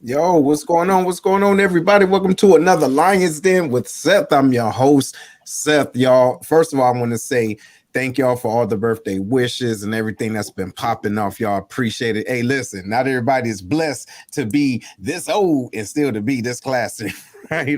Yo, what's going on? What's going on, everybody? Welcome to another Lions Den with Seth. I'm your host, Seth. Y'all, first of all, I want to say thank y'all for all the birthday wishes and everything that's been popping off. Y'all appreciate it. Hey, listen, not everybody is blessed to be this old and still to be this classy, right?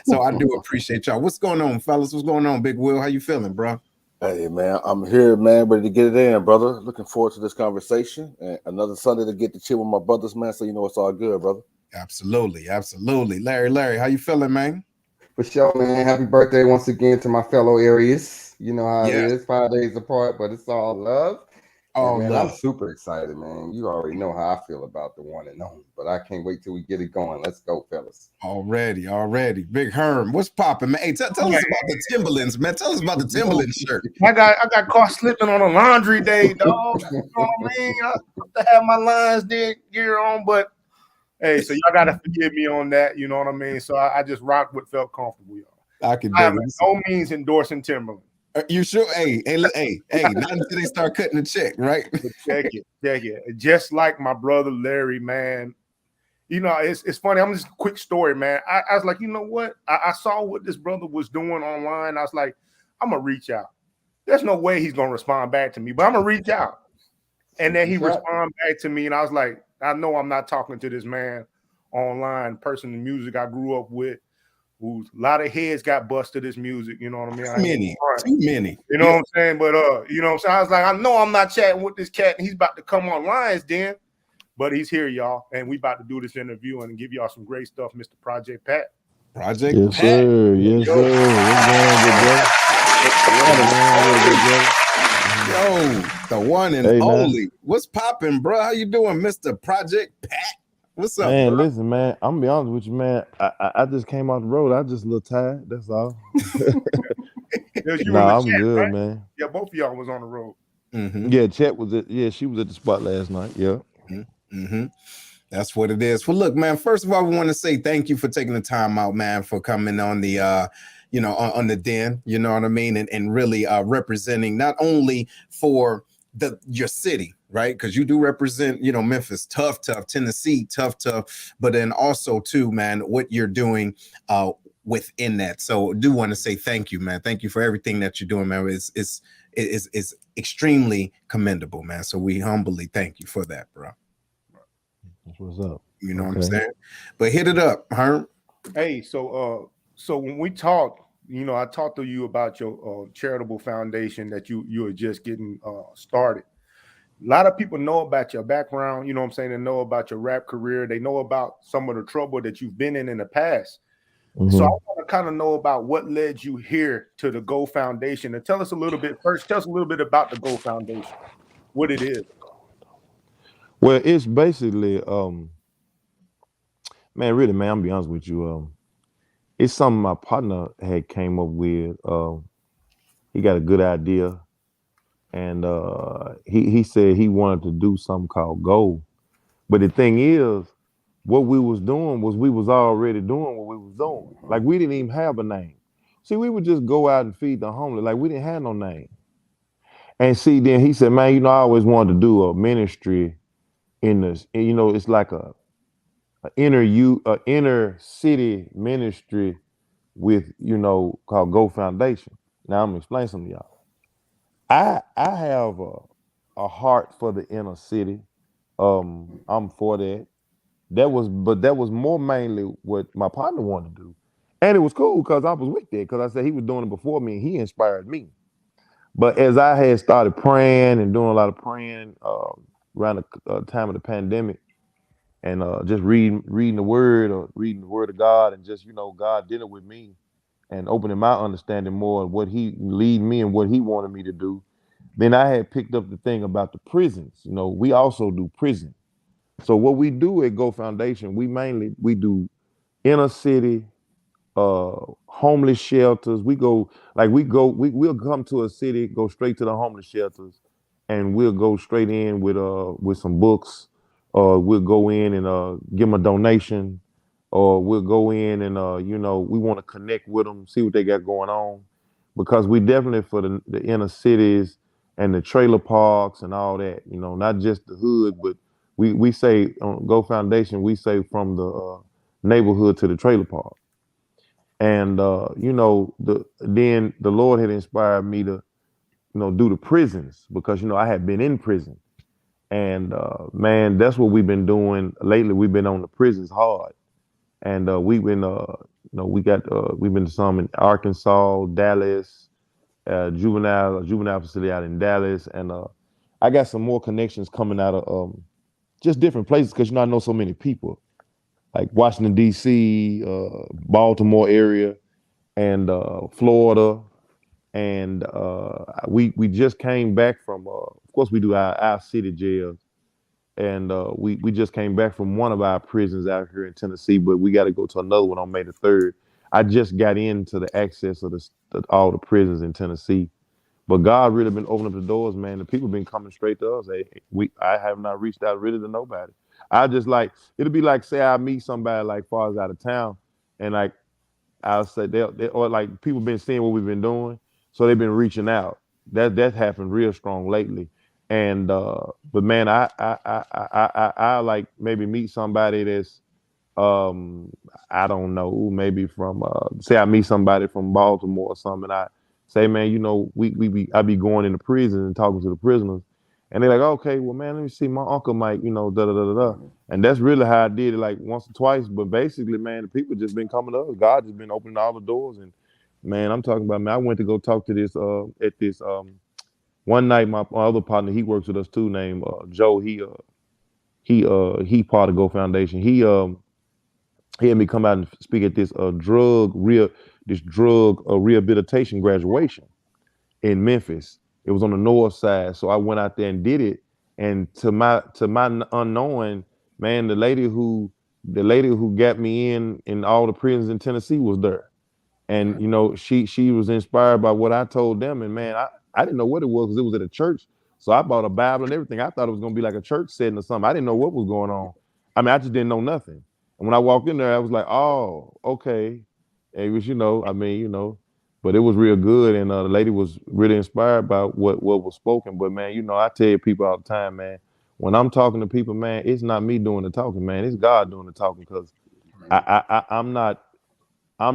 So I do appreciate y'all. What's going on, fellas? What's going on, Big Will? How you feeling, bro? Hey man, I'm here, man, ready to get it in, brother. Looking forward to this conversation. And another Sunday to get to chill with my brothers, man. So you know it's all good, brother. Absolutely, absolutely. Larry, how you feeling, man? For sure, man. Happy birthday once again to my fellow Aries. You know how it Yes. is, 5 days apart, but it's all love. And All man, I'm love. super excited, man. You already know how I feel about the one and only, but I can't wait till we get it going. Let's go, fellas. Already. Big Herm, what's popping, man? Hey, tell us about the Timberlands, man. Tell us about the Timberland shirt. I got caught slipping on a laundry day, dog. You know what I mean? I have to have my Lions Den gear on, but hey, so y'all gotta forgive me on that. You know what I mean? So I just rocked what felt comfortable, y'all. I can I dig am it. by no means endorsing Timberland. You sure? Hey, not until they start cutting the check, right? Check it. Just like my brother Larry, man. You know, it's funny. I'm just a quick story, man. I was like, you know what? I saw what this brother was doing online. I was like, I'm gonna reach out. There's no way he's gonna respond back to me, but I'm gonna reach out. And then he responded back to me, and I was like, I know I'm not talking to this man online, person in music I grew up with, who's a lot of heads got busted his music, you know what I mean? Too many. You know what I'm saying? But you know what I'm saying? I was like, I know I'm not chatting with this cat, and he's about to come on Lions Den, but he's here, y'all, and we about to do this interview and give y'all some great stuff, Mr. Project Pat. Project Yes, Pat. sir. Yes, sir. Yo, the one and Hey, man. only. What's popping, bro? How you doing, Mr. Project Pat? What's up, Man, bro? listen, man. I'm gonna be honest with you, man. I just came off the road. I just a little tired. That's all. Nah, I'm good, right? man. Yeah, both of y'all was on the road. Mm-hmm. Yeah, Chet was at. Yeah, she was at the spot last night. Yeah. Mm-hmm. That's what it is. Well, look, man, first of all, we want to say thank you for taking the time out, man, for coming on the on the den, you know what I mean, and really representing not only for your city, right? Because you do represent, Memphis, tough, Tennessee, tough, but then also too, man, what you're doing within that. So I do want to say thank you, man. Thank you for everything that you're doing, man. It's extremely commendable, man. So we humbly thank you for that, bro. That's what's up. You know what I'm saying? But hit it up, Herm. Hey, so when we talked, I talked to you about your charitable foundation that you are just getting started. A lot of people know about your background, you know what I'm saying? They know about your rap career. They know about some of the trouble that you've been in the past. Mm-hmm. So I want to kind of know about what led you here to the Go Foundation. And tell us a little bit about the Go Foundation, what it is. Well, it's basically, man, really, man. I'm gonna be honest with you. It's something my partner had came up with. He got a good idea, and he said he wanted to do something called Go. But the thing is, what we was doing was we was already doing what we was doing. Like we didn't even have a name. See, we would just go out and feed the homeless. Like we didn't have no name. And see, then he said, man, I always wanted to do a ministry in this. It's like a inner city ministry with called Go Foundation. Now I'm gonna explain something to y'all. I have a heart for the inner city. I'm for that. But that was more mainly what my partner wanted to do. And it was cool because I was with that because I said he was doing it before me and he inspired me. But as I had started praying and doing a lot of praying around the time of the pandemic and just reading the word or reading the word of God and just, God dealing with me and opening my understanding more of what he lead me and what he wanted me to do. Then I had picked up the thing about the prisons. We also do prison. So what we do at Go Foundation, we do inner city, homeless shelters. We'll come to a city, go straight to the homeless shelters, and we'll go straight in with some books. We'll go in and give them a donation, or we'll go in and we want to connect with them, see what they got going on, because we definitely for the inner cities and the trailer parks and all that. Not just the hood, but we say on Go Foundation, we say from the neighborhood to the trailer park. And then the Lord had inspired me to, do the prisons because I had been in prison. And man, that's what we've been doing lately. We've been on the prisons hard. And we've been we've been to some in Arkansas, Dallas, juvenile facility out in Dallas, and I got some more connections coming out of just different places because I know so many people like Washington D.C., Baltimore area, and Florida, and we just came back from. Of course, we do our city jails, and we just came back from one of our prisons out here in Tennessee, but we got to go to another one on May the 3rd. I just got into the access of all the prisons in Tennessee. But God really been opening up the doors, man. The people been coming straight to us. I have not reached out really to nobody. I just it'll be like, say I meet somebody like far as out of town, and like I'll say or like people been seeing what we've been doing, so they've been reaching out. That happened real strong lately. And but man, I like maybe meet somebody that's I don't know, maybe from say I meet somebody from Baltimore or something, and I say, man, I be going into prison and talking to the prisoners, and they're like, okay, well, man, let me see, my uncle Mike, da da da da da, and that's really how I did it, like once or twice. But basically, man, the people just been coming to us. God just been opening all the doors, and man, I'm talking about, man, I went to go talk to this at this one night. My other partner, he works with us too, named Joe. He part of Go Foundation. He had me come out and speak at this drug rehabilitation graduation in Memphis. It was on the north side, so I went out there and did it. And to my unknowing, man, the lady who got me in all the prisons in Tennessee was there. And she was inspired by what I told them, and man, I didn't know what it was because it was at a church. So I bought a Bible and everything. I thought it was gonna be like a church setting or something. I didn't know what was going on. I mean, I just didn't know nothing. And when I walked in there, I was like, oh, okay. And it was, but it was real good. And the lady was really inspired by what was spoken. But man, I tell people all the time, man, when I'm talking to people, man, it's not me doing the talking, man. It's God doing the talking, because I'm not I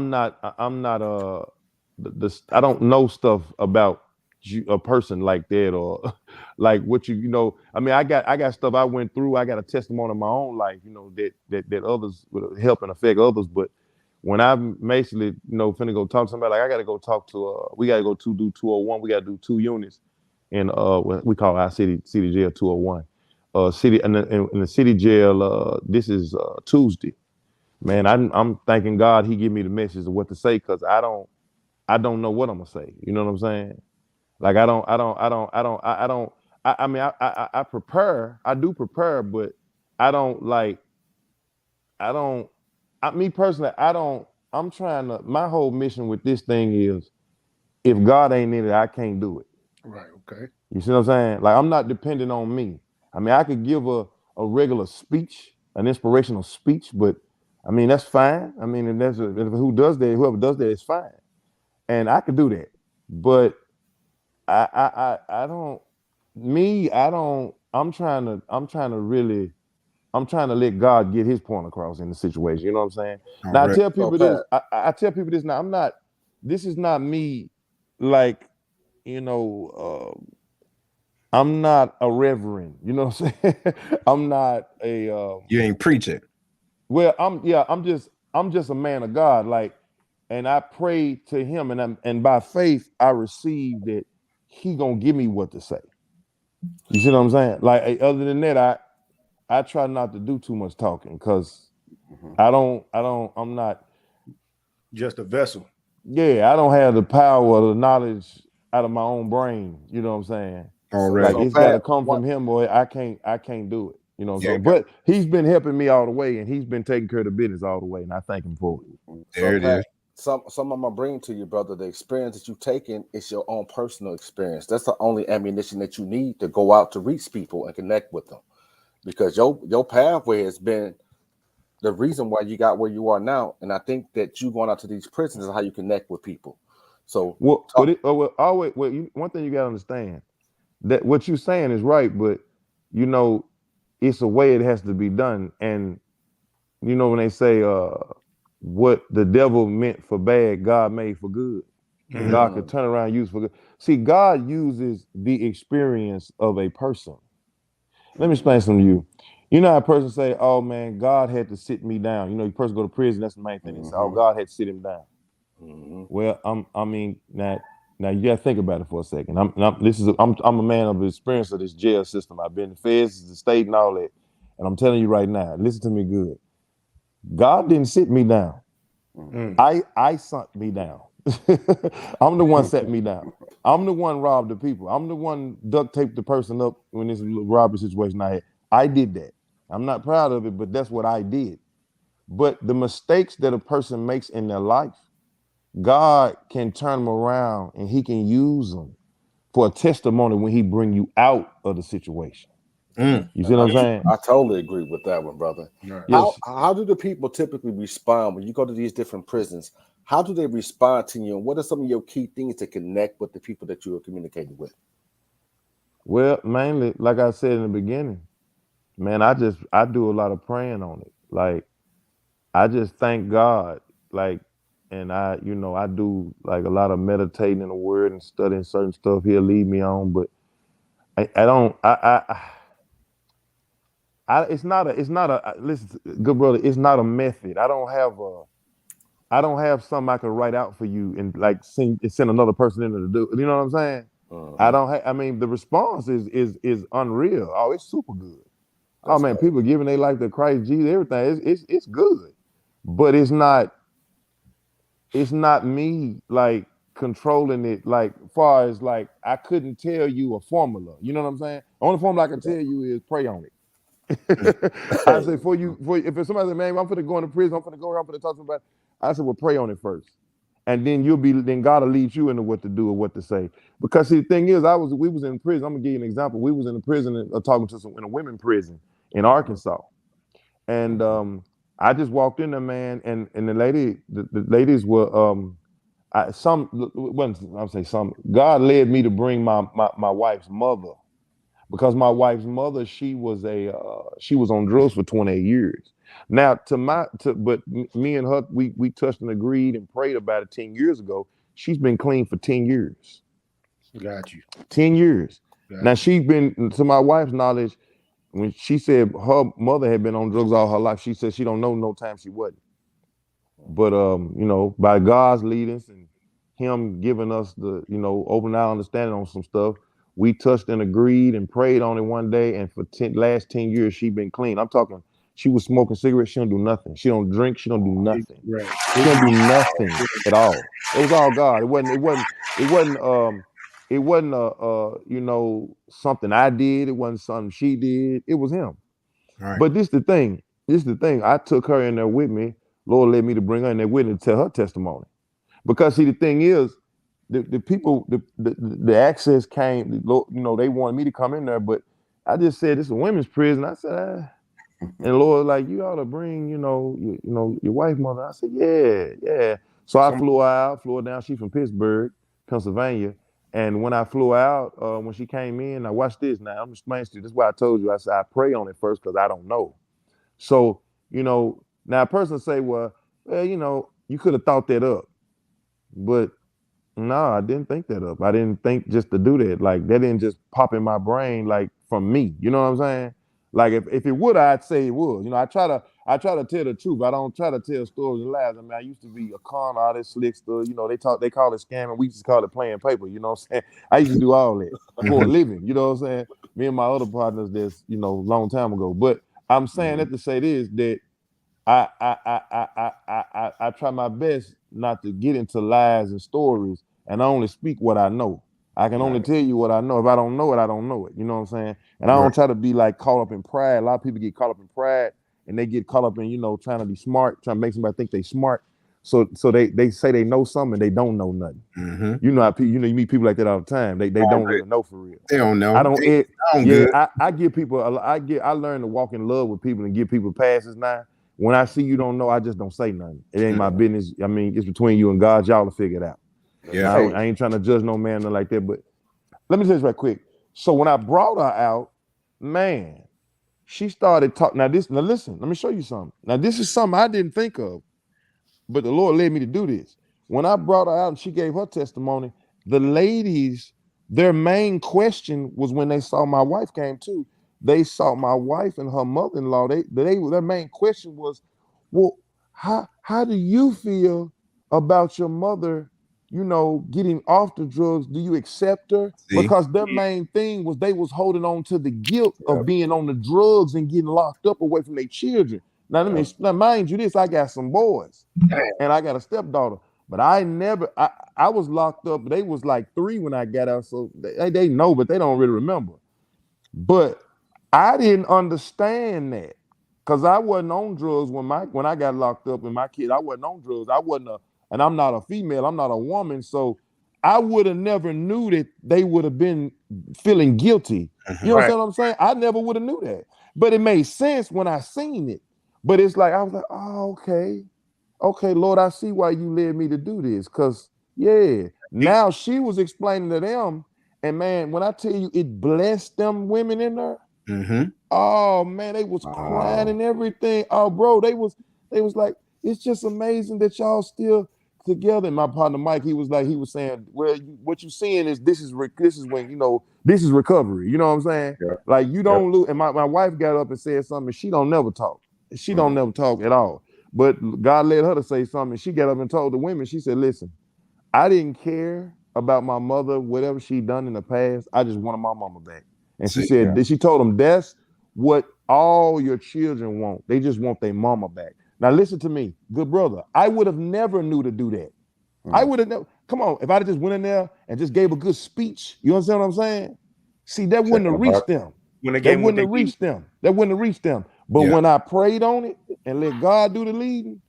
don't know stuff about a person like that, or like what I mean, I got stuff I went through. I got a testimony of my own life, that others would help and affect others. But when I'm basically, finna go talk to somebody, like I gotta go talk to we gotta go to do 201, we gotta do 2 units in what we call our city jail 201. City in the city jail, this is Tuesday. Man, I'm thanking God he give me the message of what to say, because I don't know what I'm gonna say. You know what I'm saying? Like I mean, I prepare, I do prepare, but I don't like, me personally, I'm trying to, my whole mission with this thing is, if God ain't in it, I can't do it. Right. Okay. You see what I'm saying? Like, I'm not dependent on me. I mean, I could give a regular speech, an inspirational speech, but I mean, that's fine. I mean, and whoever does that is fine. And I could do that. But I don't, I'm trying to let God get his point across in the situation. You know what I'm saying? All Now right. I tell people this, I tell people this now, this is not me, like, I'm not a reverend, you know what I'm saying? I'm not a You ain't preaching. well, I'm just a man of God, like, and I pray to him, and by faith I receive that he gonna give me what to say. You see what I'm saying? Like, other than that, I try not to do too much talking, because I'm not Just a vessel. I don't have the power or the knowledge out of my own brain. You know what I'm saying? All Like, right. it's got to come from him, or I can't do it. You know what I'm saying? But he's been helping me all the way, and he's been taking care of the business all the way, and I thank him for it. There it is. Some I'm gonna bring to you, brother. The experience that you've taken is your own personal experience. That's the only ammunition that you need to go out to reach people and connect with them, because your pathway has been the reason why you got where you are now. And I think that you going out to these prisons is how you connect with people. So one thing you gotta understand, that what you're saying is right, but it's a way it has to be done. And you know when they say what the devil meant for bad, God made for good. And God could turn around and use for good. See, God uses the experience of a person. Let me explain something to you. You know how a person say, oh man, God had to sit me down. You know, the person go to prison, that's the main thing. They say, oh, God had to sit him down. Well, I mean, now you gotta think about it for a second. I'm a man of the experience of this jail system. I've been in the feds, the state, and all that. And I'm telling you right now, listen to me good. God didn't sit me down. I sunk me down. I'm the one set me down. I'm the one robbed the people. I'm the one duct taped the person up when this robbery situation I had. I did that. I'm not proud of it, but that's what I did. But the mistakes that a person makes in their life, God can turn them around and he can use them for a testimony when he bring you out of the situation. You see what I'm saying? I totally agree with that one, brother. Yes. How do the people typically respond when you go to these different prisons? How do they respond to you? And what are some of your key things to connect with the people that you are communicating with? Well, mainly, like I said in the beginning, man, I do a lot of praying on it. Like, I just thank God. Like, and I do like a lot of meditating in the word and studying certain stuff he'll lead me on, but listen, good brother, it's not a method. I don't have something I can write out for you and like send another person in to do. You know what I'm saying? I mean, the response is unreal. Oh, it's super good. Oh man, people giving their life to Christ Jesus, everything. It's good. But it's not me like controlling it, like far as like I couldn't tell you a formula. You know what I'm saying? The only formula I can tell you is pray on it. I say if somebody say, man, I'm finna go into prison, I'm finna go here, I'm finna talk to somebody. I said, well, pray on it first. And then then God will lead you into what to do or what to say. Because see, the thing is, we was in prison. I'm gonna give you an example. We was in a prison talking to in a women prison in Arkansas. And I just walked in there, man, and the ladies were God led me to bring my wife's mother, because my wife's mother, she was on drugs for 28 years. Now but me and her, we touched and agreed and prayed about it 10 years ago. She's been clean for 10 years. Got you. 10 years. Now she's been, to my wife's knowledge, when she said her mother had been on drugs all her life, she said she don't know no time she wasn't. But by God's leadings and him giving us the, open our understanding on some stuff, we touched and agreed and prayed on it one day, and for last 10 years she been clean. I'm talking, she was smoking cigarettes, she don't do nothing. She don't drink, she don't do nothing. Right. She don't do nothing at all. It was all God. It wasn't something I did. It wasn't something she did. It was him. Right. But this the thing. I took her in there with me. Lord led me to bring her in there with me to tell her testimony. Because see, the thing is, the people, the access came, they wanted me to come in there, but I just said, this is a women's prison. I said, and Lord, like, you ought to bring, your wife, mother. I said, yeah. So I flew her down. She's from Pittsburgh, Pennsylvania. And when I flew out, when she came in, now watch this now. I'm explaining to you. This is why I told you. I said, I pray on it first because I don't know. So, now a person say, well, you could have thought that up. But no, I didn't think that up. I didn't think just to do that. Like, that didn't just pop in my brain, like, from me. You know what I'm saying? Like, if it would, I'd say it would. I try to tell the truth. I don't try to tell stories and lies. I mean, I used to be a con artist, slickster. They call it scamming. We used to call it playing paper. You know what I'm saying? I used to do all that for a living. You know what I'm saying? Me and my other partners, that's long time ago. But I'm saying that to say this, that I try my best not to get into lies and stories, and I only speak what I know. I can only tell you what I know. If I don't know it, I don't know it. You know what I'm saying? And I don't try to be like caught up in pride. A lot of people get caught up in pride, and they get caught up in trying to be smart, trying to make somebody think they smart. So they say they know something, and they don't know nothing. Mm-hmm. You know how you meet people like that all the time. They don't really know for real. They don't know. I don't. Good. I give people. I learn to walk in love with people and give people passes now. When I see you don't know, I just don't say nothing. It ain't my business. I mean, it's between you and God. Y'all will figure it out. Yeah. I ain't trying to judge no man like that. But let me say this right quick. So when I brought her out, man, she started talking. Now listen, let me show you something. Now this is something I didn't think of, but the Lord led me to do this. When I brought her out and she gave her testimony, the ladies, their main question was when they saw my wife came too. They saw my wife and her mother-in-law. Their main question was, well, how do you feel about your mother, getting off the drugs? Do you accept her? See? Because their main thing was they was holding on to the guilt Yep. of being on the drugs and getting locked up away from their children. Now, mind you this, I got some boys and I got a stepdaughter, but I was locked up. They was like 3 when I got out. So they know, but they don't really remember. But I didn't understand that because I wasn't on drugs when I got locked up and my kid, I wasn't on drugs. And I'm not a female, I'm not a woman. So I would have never knew that they would have been feeling guilty. You Right. understand what I'm saying? I never would have knew that. But it made sense when I seen it. But it's like, I was like, oh, okay, Lord, I see why you led me to do this. Because, now she was explaining to them. And man, when I tell you it blessed them women in there, Mm-hmm. oh man, they was crying and everything. Oh, bro, they was like, it's just amazing that y'all still together. And my partner Mike, he was saying, well, what you seeing is this is when this is recovery. You know what I'm saying? Yeah. Like you don't lose. And my wife got up and said something. She don't never talk. She don't never talk at all. But God led her to say something. She got up and told the women. She said, "Listen, I didn't care about my mother, whatever she done in the past. I just wanted my mama back." And she said, she told them, that's what all your children want. They just want their mama back. Now listen to me, good brother. I would have never knew to do that. I would have never, come on, if I just went in there and just gave a good speech, you understand what I'm saying? See, that wouldn't have reached them. When they That gave wouldn't have reached them. That wouldn't have reached them. But when I prayed on it and let God do the leading,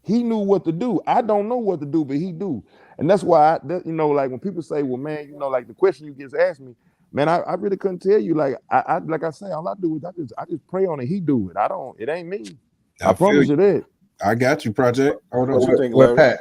he knew what to do. I don't know what to do, but he do. And that's why, like when people say, well, man, like the question you just asked me, man, I really couldn't tell you. Like I say, all I do is I just pray on it. He do it. It ain't me. I promise you that. I got you, Project. Hold on. What you think, Larry? Pat,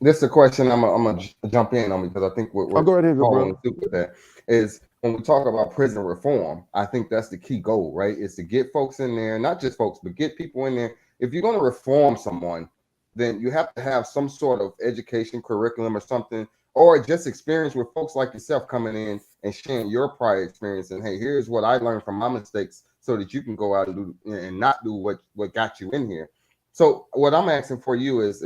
this is a question I'm gonna jump in on because I think we're go right ahead, following bro. suit with that. Is when we talk about prison reform, I think that's the key goal, right? Is to get folks in there, not just folks, but get people in there. If you're going to reform someone, then you have to have some sort of education curriculum or something, or just experience with folks like yourself coming in and sharing your prior experience. And hey, here's what I learned from my mistakes, so that you can go out and do and not do what got you in here. So what I'm asking for you is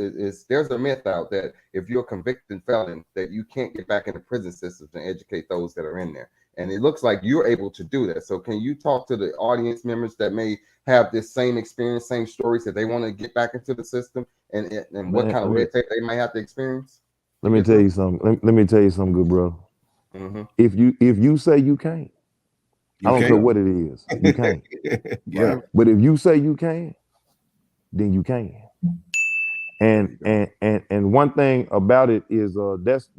there's a myth out that if you're a convicted felon, that you can't get back in the prison systems and educate those that are in there. And it looks like you're able to do that. So can you talk to the audience members that may have this same experience, same stories, that they want to get back into the system, and what kind of red tape they might have to experience? Let me tell you something. Let me tell you something, good bro. Mm-hmm. If you say you can't, I don't care what it is, you can't. Yeah. But if you say you can, then you can. And one thing about it is that's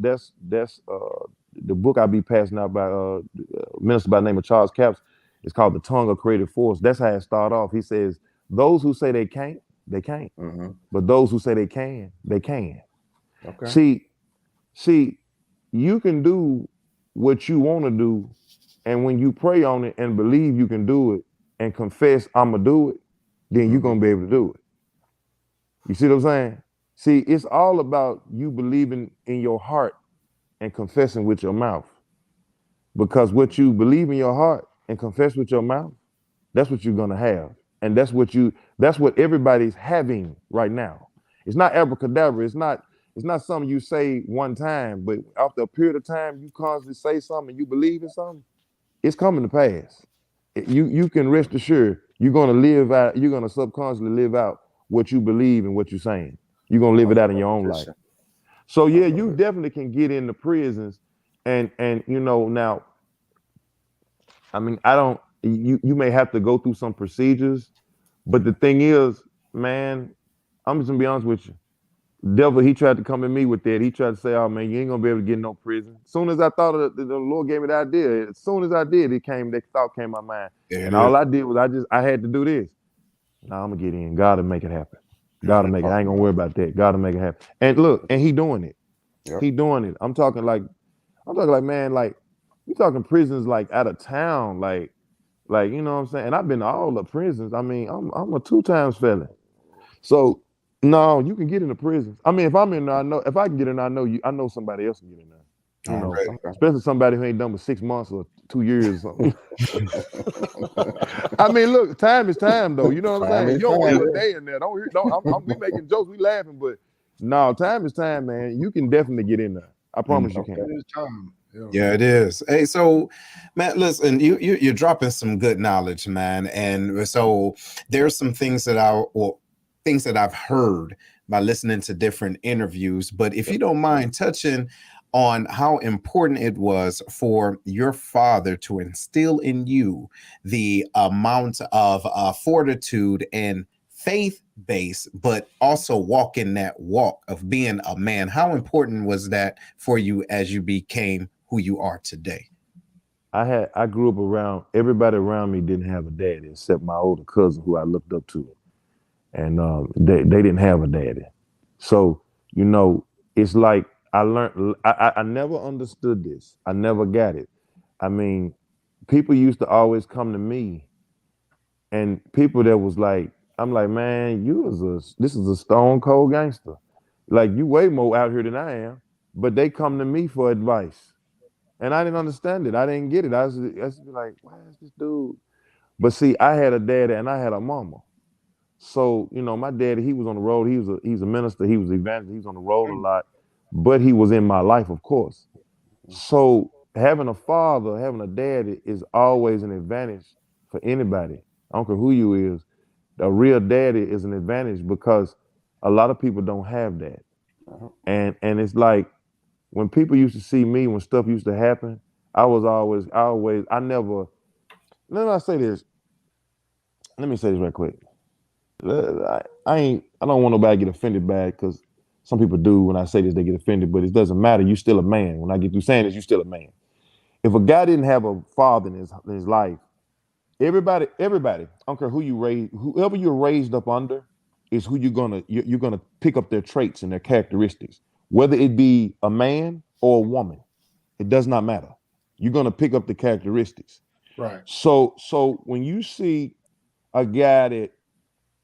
the book I be passing out by a minister by the name of Charles Capps. It's called The Tongue of Creative Force. That's how it started off. He says, those who say they can't, they can't. Mm-hmm. But those who say they can, they can. Okay. See, you can do what you want to do, and when you pray on it and believe you can do it and confess I'm gonna do it, then you're gonna be able to do it. You see what I'm saying? See, it's all about you believing in your heart and confessing with your mouth. Because what you believe in your heart and confess with your mouth, that's what you're gonna have. And that's what everybody's having right now. It's not abracadabra. It's not something you say one time, but after a period of time, you constantly say something and you believe in something, it's coming to pass. You can rest assured you're gonna subconsciously live out what you believe and what you're saying. You're gonna live it out in your own life. So yeah, you definitely can get into prisons and now, I mean, you may have to go through some procedures, but the thing is, man, I'm just gonna be honest with you. Devil, he tried to come at me with that. He tried to say, "Oh man, you ain't gonna be able to get in no prison." As soon as I thought of the Lord gave me the idea, as soon as I did, that thought came to my mind. And all I did was I had to do this. Now I'm gonna get in. God will make it happen. God will make it. I ain't gonna worry about that. God will make it happen. And look, and he doing it. Yep. He doing it. I'm talking like, man, like we talking prisons like out of town, like Like, you know what I'm saying? And I've been to all the prisons. I mean, I'm a 2 times felon. So no, you can get into prisons. I mean, if I'm in there, I know if I can get in there, I know somebody else can get in there. You know, Already. Okay. especially somebody who ain't done but 6 months or 2 years or something. I mean, look, time is time though. You know what I'm Time saying? is You don't want time, to do a yeah. day in there. We making jokes, we laughing, but no, time is time, man. You can definitely get in there. I promise you Okay. can. It's time. Yeah. Yeah, it is. Hey, so man, listen, you're dropping some good knowledge, man. And so there's some things that things that I've heard by listening to different interviews. But if you don't mind touching on how important it was for your father to instill in you the amount of fortitude and faith base, but also walking that walk of being a man. How important was that for you as you became who you are today? I grew up around everybody around me didn't have a daddy except my older cousin who I looked up to. And they didn't have a daddy. So, you know, it's like I learned I never understood this. I never got it. I mean, people used to always come to me and people that was like, I'm like, man, this is a stone cold gangster. Like you way more out here than I am. But they come to me for advice. And I didn't understand it. I didn't get it. I was be like, why is this dude? But see, I had a daddy and I had a mama. So, you know, my daddy, he was on the road. He's a minister. He was an evangelist. He was on the road a lot, but he was in my life, of course. So having a father, having a daddy is always an advantage for anybody. I don't care who you is. A real daddy is an advantage because a lot of people don't have that. Uh-huh. And it's like when people used to see me, when stuff used to happen, I never, let me say this. Let me say this right quick. I don't want nobody to get offended bad because some people do when I say this, they get offended, but it doesn't matter. You still a man. When I get through saying this, you still a man. If a guy didn't have a father in his life, everybody, I don't care who you raise, whoever you're raised up under is who you're gonna pick up their traits and their characteristics. Whether it be a man or a woman, it does not matter. You're gonna pick up the characteristics. Right. So when you see a guy that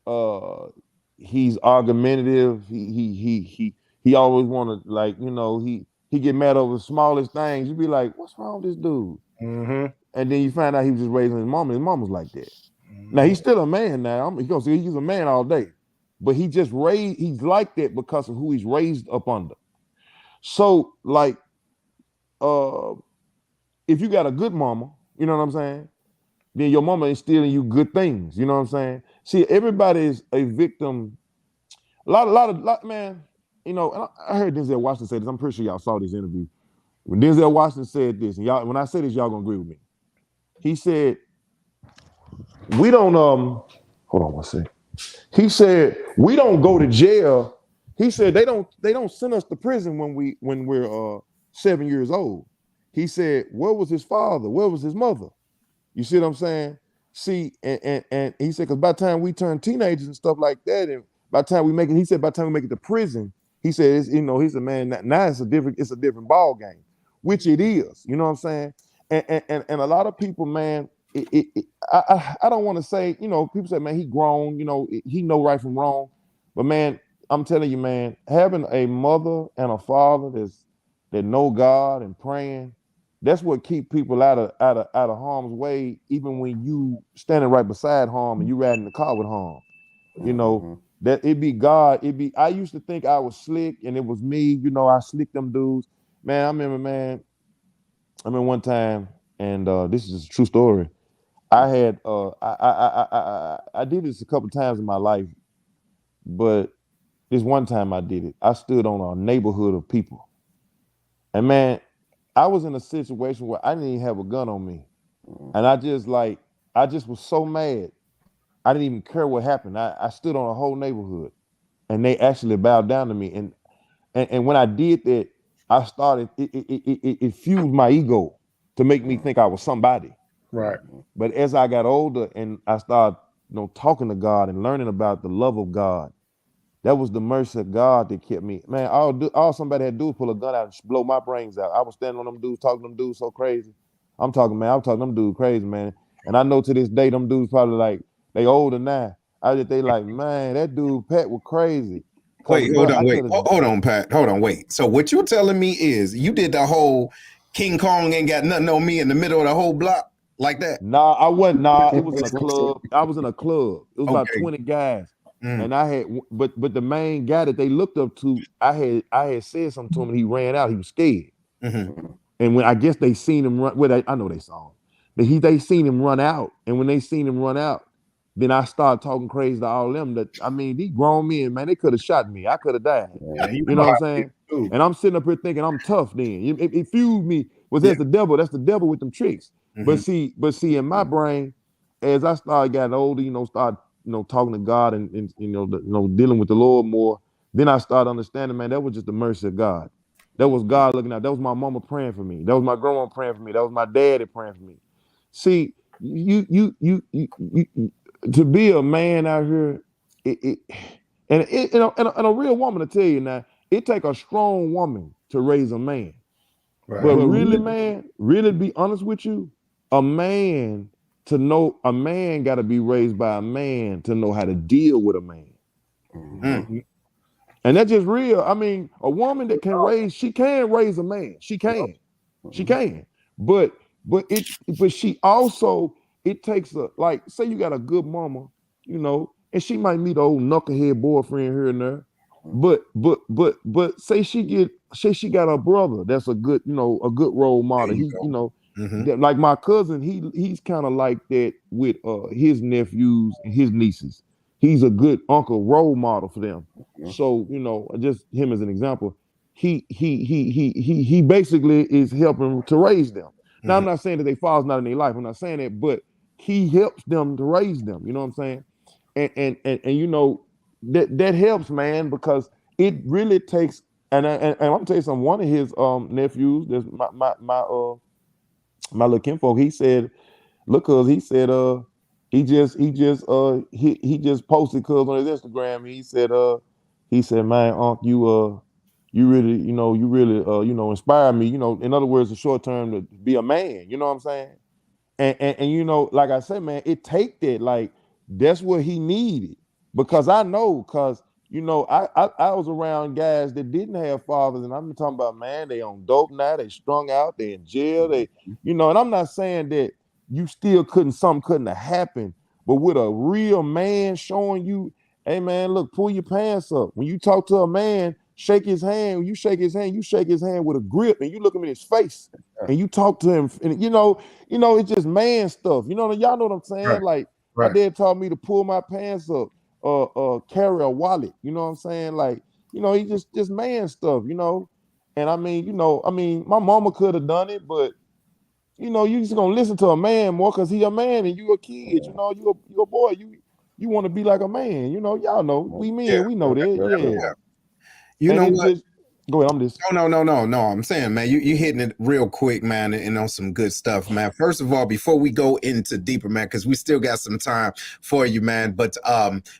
uh he's argumentative. He always want to like he get mad over the smallest things. You be like, what's wrong with this dude? Mm-hmm. And then you find out he was just raising his mom. His mom was like that. Mm-hmm. Now he's still a man. Now he gonna say he's a man all day, but he just raised. He's like that because of who he's raised up under. So like, if you got a good mama, you know what I'm saying, then your mama instilling you good things. You know what I'm saying? See, everybody is a victim. Man, you know, and I heard Denzel Washington say this. I'm pretty sure y'all saw this interview. When Denzel Washington said this, and y'all, when I say this, y'all gonna agree with me. He said, we don't hold on one second. He said, we don't go to jail. He said they don't send us to prison when we're 7 years old. He said, where was his father? Where was his mother? You see what I'm saying? See, and he said, because by the time we turn teenagers and stuff like that, and by the time we make it, he said, by the time we make it to prison, he said, it's, you know, he said, man, now it's a different ball game, which it is. You know what I'm saying? And a lot of people, man, I don't want to say, you know, people say, man, he grown, you know, he know right from wrong, but man, I'm telling you, man, having a mother and a father that know God and praying, that's what keep people out of harm's way, even when you standing right beside harm and you riding in the car with harm. You know, Mm-hmm. that it be God, I used to think I was slick and it was me, you know, I slicked them dudes. Man, I remember one time, and this is a true story. I had I did this a couple times in my life, but this one time I did it. I stood on a neighborhood of people. And man, I was in a situation where I didn't even have a gun on me. And I just was so mad. I didn't even care what happened. I stood on a whole neighborhood and they actually bowed down to me. And when I did that, I started, it fueled my ego to make me think I was somebody. Right. But as I got older and I started, you know, talking to God and learning about the love of God, that was the mercy of God that kept me. Man, all somebody had to do was pull a gun out and blow my brains out. I was standing on them dudes, talking to them dudes so crazy. I'm talking them dudes crazy, man. And I know to this day, them dudes probably like, they older now. They like, man, that dude Pat was crazy. Wait, Bro, hold on, Pat. Hold on, wait. So what you're telling me is you did the whole King Kong ain't got nothing on me in the middle of the whole block like that? Nah, I wasn't. Nah, it was in a club. I was in a club. It was about Okay. 20 guys. Mm. And I had, but the main guy that they looked up to, I had said something to him and he ran out. He was scared. Mm-hmm. And when I guess they seen him run, well, I know they saw him. But they seen him run out. And when they seen him run out, then I started talking crazy to all them. That I mean, these grown men, man, they could have shot me. I could have died. Yeah, you know what I'm saying? And I'm sitting up here thinking I'm tough. Then it fueled me. That's the devil. That's the devil with them tricks. Mm-hmm. But see, in my brain, as I started getting older, start talking to God and dealing with the Lord more. Then I started understanding, man, that was just the mercy of God. That was God looking out. That was my mama praying for me. That was my grandma praying for me. That was my daddy praying for me. See, you to be a man out here, and a real woman to tell you now, it take a strong woman to raise a man. Right. But really, man, really to be honest with you, a man got to be raised by a man to know how to deal with a man. Mm-hmm. And that's just real. I mean, a woman that she can raise a man. She can. But she also, it takes say you got a good mama, and she might meet an old knucklehead boyfriend here and there. But say she got a brother that's a good, a good role model. He, like my cousin, he's kind of like that with his nephews and his nieces. He's a good uncle role model for them. So, just him as an example, he basically is helping to raise them. Now, I'm not saying that they fathers not in their life. I'm not saying that, but he helps them to raise them. You know what I'm saying? And that helps, man, because it really takes. And I'm gonna tell you something. One of his nephews, there's my little kinfolk. He said, "Look, cuz," he said, he just posted cuz on his Instagram. He said, man, Unc, you really, inspire me. In other words, the short term to be a man. You know what I'm saying? And like I said, man, it take that. Like that's what he needed because I was around guys that didn't have fathers, and I'm talking about, man, they on dope now, they strung out, they in jail, and I'm not saying that something couldn't have happened, but with a real man showing you, hey man, look, pull your pants up. When you talk to a man, shake his hand. When you shake his hand, with a grip, and you look him in his face, and you talk to him, and it's just man stuff. Y'all know what I'm saying? Right. Like my dad taught me to pull my pants up, carry a wallet. You know what I'm saying? Like, he just man stuff. And I mean, my mama could have done it, but you just gonna listen to a man more because he a man and you a kid. You a boy. You want to be like a man. Y'all know we men. We know that. Yeah. You know what? Go ahead. I'm just. No. I'm saying, man, you hitting it real quick, man, and on some good stuff, man. First of all, before we go into deeper, man, because we still got some time for you, man. But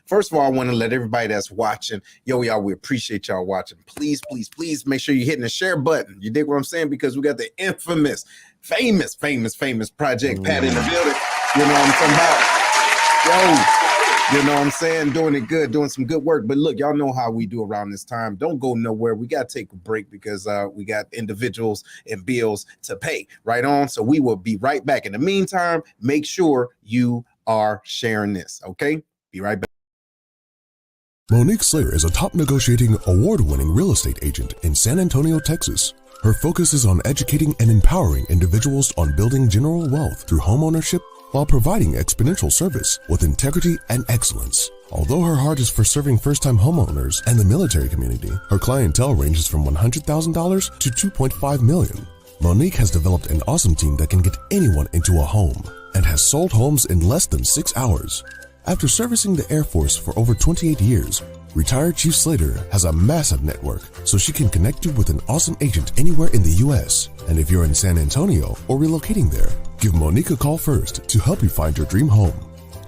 first of all, I want to let everybody that's watching, y'all, we appreciate y'all watching. Please make sure you're hitting the share button. You dig what I'm saying? Because we got the infamous, famous Project Pat in the building. You know what I'm talking about? Yo. You know what I'm saying? Doing it good, doing some good work. But look, y'all know how we do around this time. Don't go nowhere. We got to take a break because we got individuals and bills to pay. Right on. So we will be right back. In the meantime, make sure you are sharing this. Okay? Be right back. Monique Slayer is a top negotiating, award-winning real estate agent in San Antonio, Texas. Her focus is on educating and empowering individuals on building general wealth through homeownership, while providing exponential service with integrity and excellence. Although her heart is for serving first-time homeowners and the military community, her clientele ranges from $100,000 to $2.5 million. Monique has developed an awesome team that can get anyone into a home and has sold homes in less than 6 hours. After servicing the Air Force for over 28 years, retired Chief Slater has a massive network, so she can connect you with an awesome agent anywhere in the U.S. And if you're in San Antonio or relocating there, give Monique a call first to help you find your dream home.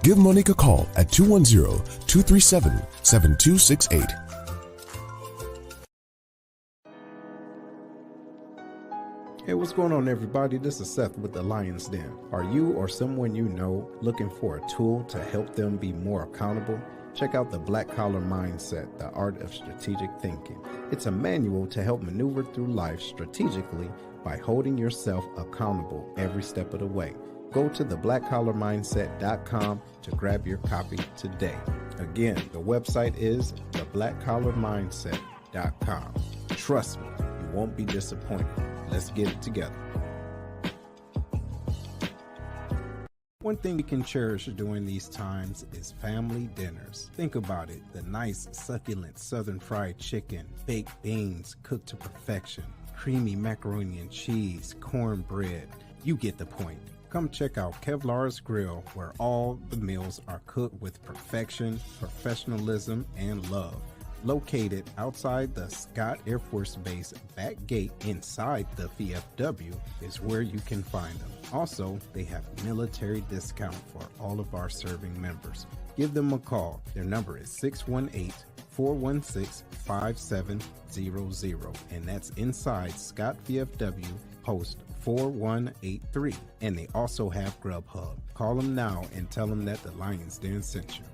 Give Monique a call at 210-237-7268. Hey, what's going on, everybody? This is Seth with the Lion's Den. Are you or someone you know looking for a tool to help them be more accountable? Check out the Black Collar Mindset, the Art of Strategic Thinking. It's a manual to help maneuver through life strategically by holding yourself accountable every step of the way. Go to theblackcollarmindset.com to grab your copy today. Again, the website is theblackcollarmindset.com. Trust me, you won't be disappointed. Let's get it together. One thing we can cherish during these times is family dinners. Think about it, the nice, succulent southern fried chicken, baked beans cooked to perfection, creamy macaroni and cheese, cornbread. You get the point. Come check out Kevlar's Grill, where all the meals are cooked with perfection, professionalism, and love. Located outside the Scott Air Force Base back gate inside the VFW is where you can find them. Also, they have military discount for all of our serving members. Give them a call. Their number is 618-416-5700, and that's inside Scott VFW Post 4183. And they also have Grubhub. Call them now and tell them that the Lion's Den sent you.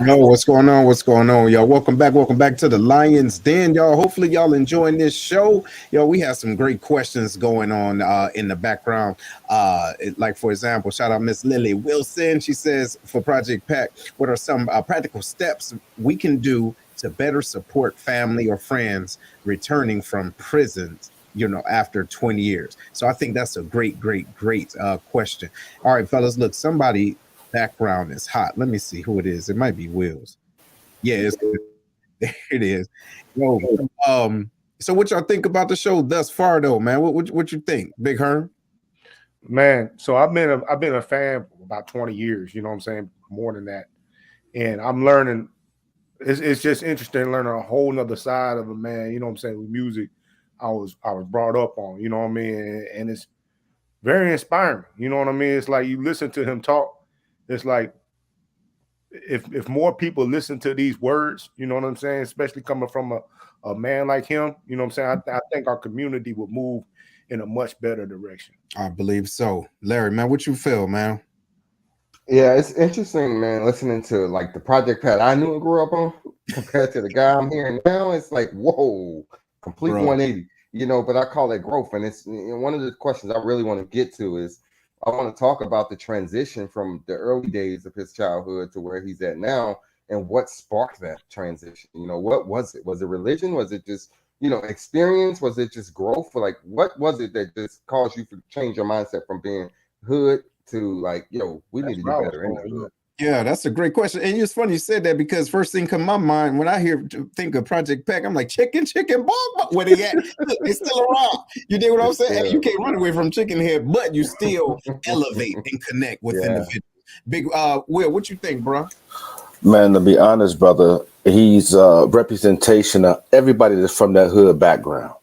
Yo, what's going on? What's going on, y'all? Welcome back to the Lion's Den, y'all. Hopefully y'all enjoying this show. Yo, we have some great questions going on in the background. Like, for example, shout out Miss Lily Wilson. She says, for Project Pack, what are some practical steps we can do to better support family or friends returning from prisons, after 20 years? So I think that's a great question. All right, fellas, look, somebody background is hot. Let me see who it is. It might be Wills. Yeah, there it is. Yo, so what y'all think about the show thus far, though, man? What you think, Big Herm? Man, so I've been a fan for about 20 years. You know what I'm saying? More than that, and I'm learning. It's just interesting learning a whole nother side of a man. You know what I'm saying? With music, I was brought up on. You know what I mean? And it's very inspiring. You know what I mean? It's like you listen to him talk. It's like if more people listen to these words, you know what I'm saying, especially coming from a man like him, you know what I'm saying, I think our community would move in a much better direction. I believe so. Larry, man, what you feel, man? Yeah, it's interesting, man, listening to like the Project Pat I knew and grew up on compared to the guy I'm hearing now. It's like, whoa, complete 180, but I call that growth. And it's one of the questions I really want to get to is I want to talk about the transition from the early days of his childhood to where he's at now and what sparked that transition. What was it? Was it religion? Was it just, experience? Was it just growth? Like, what was it that just caused you to change your mindset from being hood to like, we need to do better in the hood? Yeah, that's a great question. And it's funny you said that because first thing come to my mind when I think of Project Pack, I'm like, chicken, bomb. Where they at? Look, they still around. You dig what I'm saying? Hey, you can't run away from chicken head, but you still elevate and connect with individuals. Big Will, what you think, bro? Man, to be honest, brother, he's a representation of everybody that's from that hood background.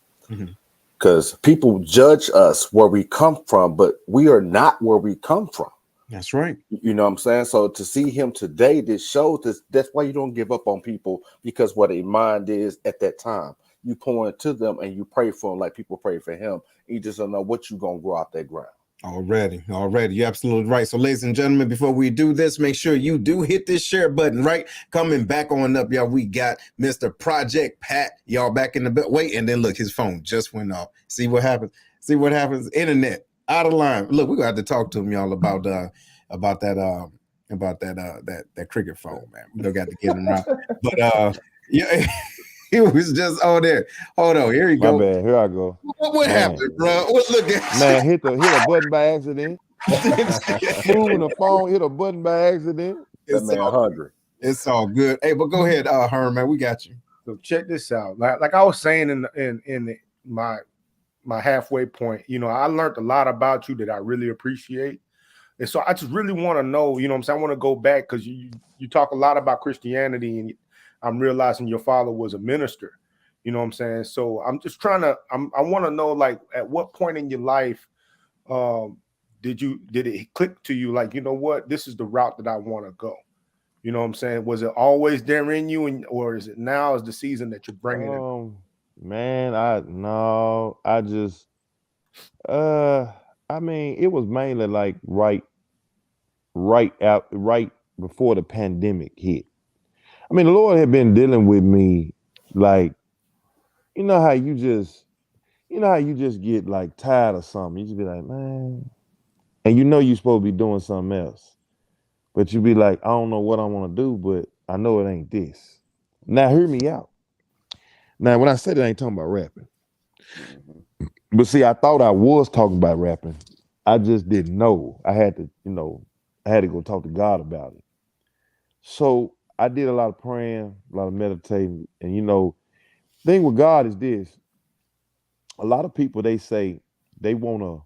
Because people judge us where we come from, but we are not where we come from. That's right. You know what I'm saying? So to see him today, this shows this. That's why you don't give up on people, because what a mind is at that time. You pour into them and you pray for them like people pray for him. You just don't know what you're going to grow out that ground. Already. You're absolutely right. So, ladies and gentlemen, before we do this, make sure you do hit this share button, right? Coming back on up, y'all, we got Mr. Project Pat, y'all back in the bed. Wait, and then look, his phone just went off. See what happens? Internet out of line. Look, we're gonna have to talk to him, y'all, about that cricket phone, man. We don't got to get him right. But yeah, he was just on there. Hold on, here you go. My bad. Here I go. What happened, bro? Look at man, hit a button by accident. Moving the phone, hit a button by accident. That man hungry. It's all good. Hey, but go ahead, Herman. We got you. So check this out. Like I was saying in my halfway point, I learned a lot about you that I really appreciate. And so I just really want to know, what I'm saying? I want to go back because you talk a lot about Christianity, and I'm realizing your father was a minister. You know what I'm saying? So I'm just I want to know, like, at what point in your life did it click to you, like, you know what, this is the route that I want to go? You know what I'm saying? Was it always there in you, or is it now is the season that you're bringing it? Man, I just I mean, it was mainly like right before the pandemic hit. I mean, the Lord had been dealing with me like, you know how you just get like tired of something. You just be like, man, and you know you're supposed to be doing something else. But you be like, I don't know what I want to do, but I know it ain't this. Now hear me out. Now when I said it, I ain't talking about rapping. But see, I thought I was talking about rapping. I just didn't know. I had to go talk to God about it. So I did a lot of praying, a lot of meditating, and thing with God is this. A lot of people they say they wanna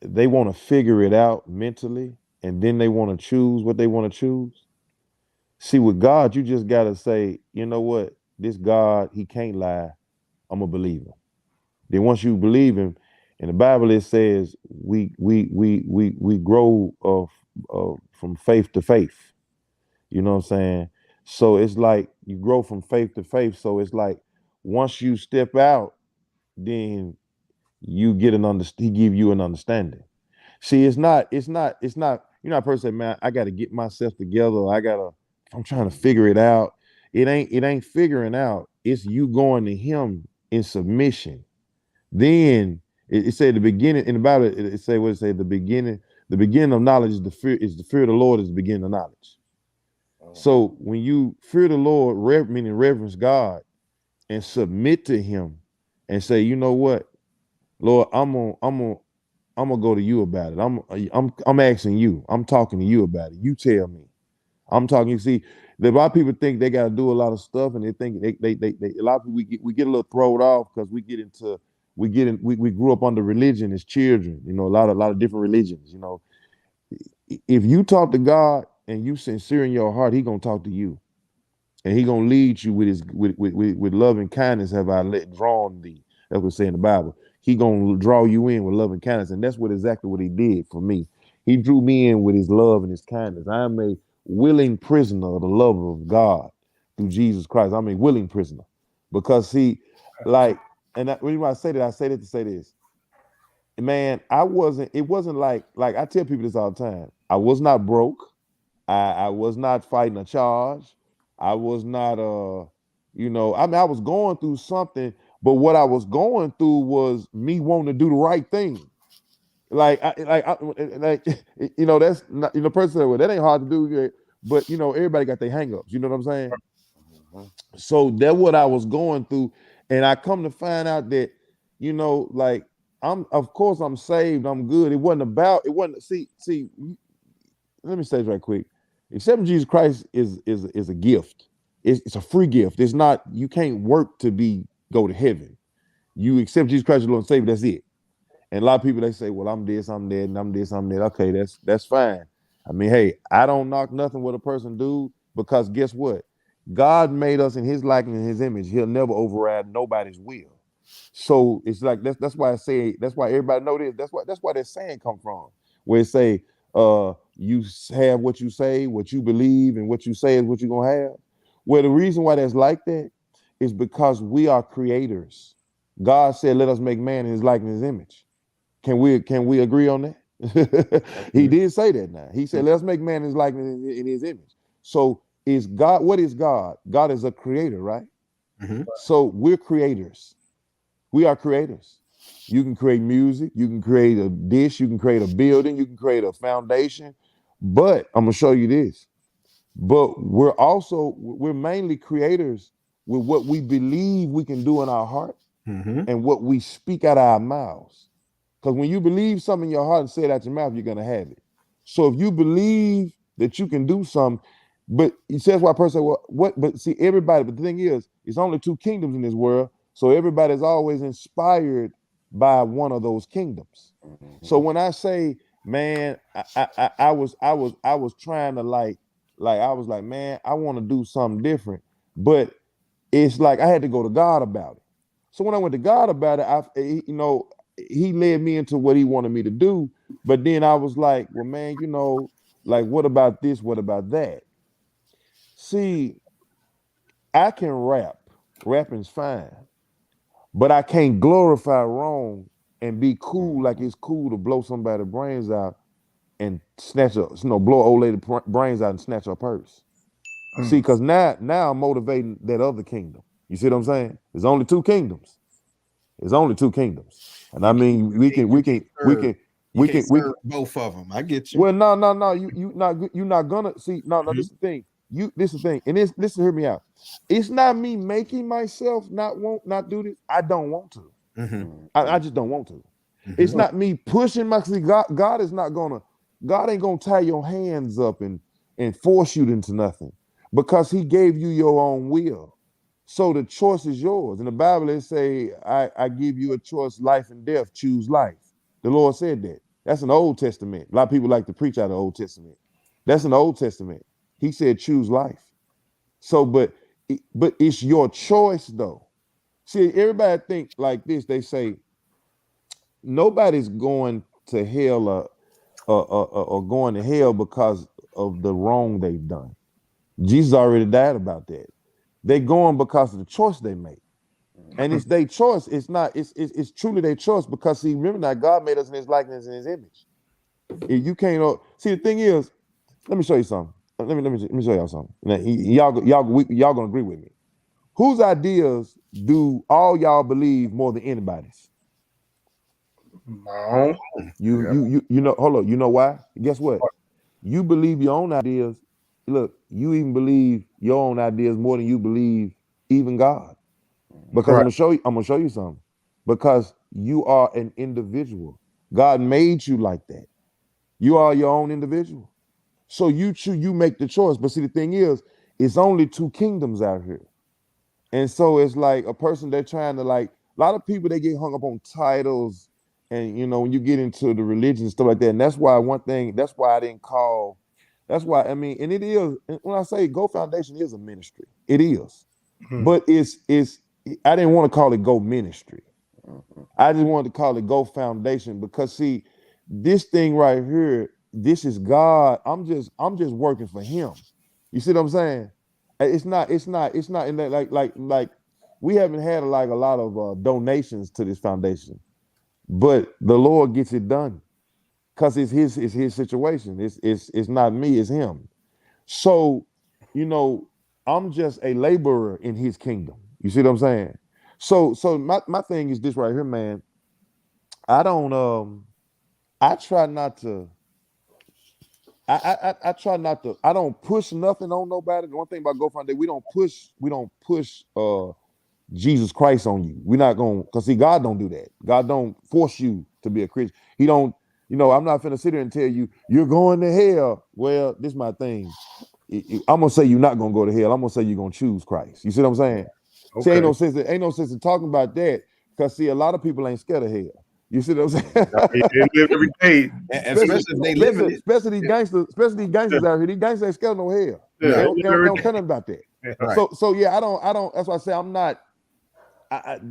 they wanna figure it out mentally, and then they wanna choose what they wanna choose. See, with God, you just gotta say, you know what, this God, he can't lie. I'm gonna believe him. Then once you believe him, in the Bible it says we grow from faith to faith. You know what I'm saying? So it's like you grow from faith to faith. So it's like once you step out, then you get he give you an understanding. See, it's not, you're not a person, man, I gotta get myself together. I'm trying to figure it out. It ain't figuring out. It's you going to him in submission. Then it said the beginning in the Bible, it say what it say, the beginning of knowledge is the fear of the Lord is the beginning of knowledge. So when you fear the Lord, meaning reverence God and submit to him and say, you know what, Lord, I'm gonna go to you about it. I'm asking you. I'm talking to you about it. You tell me. I'm talking. You see, a lot of people think they got to do a lot of stuff, and they think they a lot of people we get a little thrown off because we grew up under religion as children. A lot of different religions. If you talk to God and you sincere in your heart, he gonna talk to you, and he gonna lead you with his with love and kindness have I drawn thee. That's what it say in the Bible. He gonna draw you in with love and kindness, and that's exactly what he did for me. He drew me in with his love and his kindness. I am a willing prisoner of the love of God through Jesus Christ. I'm a willing prisoner because when I say that, I say that to say this, man. It wasn't like I tell people this all the time. I was not broke. I was not fighting a charge. I was not I mean I was going through something, but what I was going through was me wanting to do the right thing. That's not, person said, well, that ain't hard to do, but everybody got their hangups, you know what I'm saying? So that's what I was going through, and I come to find out that, like of course I'm saved, I'm good. It wasn't see, let me say this right quick. Accepting Jesus Christ is a gift. It's a free gift. It's not, you can't work to go to heaven. You accept Jesus Christ as Lord and Savior, that's it. And a lot of people they say, well, I'm this, I'm that, and I'm this, I'm that. Okay, that's fine. I mean, hey, I don't knock nothing what a person do, because guess what? God made us in his likeness and his image. He'll never override nobody's will. So it's like that's why I say, that's why everybody know this. That's why that saying come from, where it say, you have what you say, what you believe, and what you say is what you're gonna have. Well, the reason why that's like that is because we are creators. God said, let us make man in his likeness and his image. Can we agree on that? He did say that. Now he said, let us make man in his likeness in his image. So is God, what is God? God is a creator, right? Mm-hmm. So we're creators. We are creators. You can create music, you can create a dish, you can create a building, you can create a foundation. But I'm gonna show you this. But we're mainly creators with what we believe we can do in our heart, mm-hmm, and what we speak out of our mouths. Because when you believe something in your heart and say it out your mouth, you're gonna have it. So if you believe that you can do something, but he says why person, well, what? But see, everybody. But the thing is, it's only two kingdoms in this world. So everybody's always inspired by one of those kingdoms. Mm-hmm. So when I say, man, I was trying to like I was like, man, I want to do something different, but it's like I had to go to God about it. So when I went to God about it, he led me into what he wanted me to do. But then I was like, well, man, like, what about this? What about that? See, I can rap. Rapping's fine. But I can't glorify wrong and be cool like it's cool to blow somebody's brains out and snatch a, blow an old lady brains out and snatch her purse. See, because now I'm motivating that other kingdom. You see what I'm saying? There's only two kingdoms. There's only two kingdoms, and I mean we can serve both of them. I get you. Well, no. You're not gonna see. No. This is the thing. This is the thing, and listen, hear me out. It's not me making myself not do this. I don't want to. I just don't want to. It's not me pushing my. See, God is not gonna. God ain't gonna tie your hands up and force you into nothing, because He gave you your own will. So the choice is yours. In the Bible, it say, I give you a choice, life and death, choose life. The Lord said that. That's an Old Testament. A lot of people like to preach out of the Old Testament. That's an Old Testament. He said, choose life. So, but it's your choice though. See, everybody think like this. They say, nobody's going to hell or going to hell because of the wrong they've done. Jesus already died about that. They going because of the choice they make, and it's their choice. It's not. It's truly their choice, because see, remember that God made us in His likeness and His image. If you can't see, the thing is, let me show you something. Let me show y'all something. Now, y'all gonna agree with me. Whose ideas do all y'all believe more than anybody's? No. You know. Hold on. You know why? Guess what? You believe your own ideas. Look, you even believe your own ideas more than you believe even God. Because Right. I'm gonna show you something. Because you are an individual. God made you like that. You are your own individual. So you make the choice. But see, the thing is, it's only two kingdoms out here. And so it's like a person, they're trying to, like, a lot of people, they get hung up on titles, and when you get into the religion and stuff like that. And that's why I mean, and it is, when I say Go Foundation is a ministry, it is. But I didn't want to call it Go Ministry. I just wanted to call it Go Foundation, because see, this thing right here, this is God. I'm just working for Him. You see what I'm saying? It's not in that, like we haven't had like a lot of donations to this foundation, but the Lord gets it done, because it's his situation. It's not me, it's Him. So, I'm just a laborer in His kingdom. You see what I'm saying? So my thing is this right here, man. I don't I try not to I try not to, I don't push nothing on nobody. The one thing about Go Foundation, we don't push Jesus Christ on you. We're not going, because see, God don't do that. God don't force you to be a Christian. He don't, I'm not finna sit here and tell you, you're going to hell. Well, this is my thing. I'm gonna say you're not gonna go to hell. I'm gonna say you're gonna choose Christ. You see what I'm saying? Okay. See, ain't no sense in talking about that, because see, a lot of people ain't scared of hell. You see what I'm saying? They live every day. Especially if they live in it. Especially these gangsters out here. These gangsters ain't scared of no hell. Yeah. They don't care nothing about that. Yeah. Right. So yeah, I don't. That's why I say I'm not.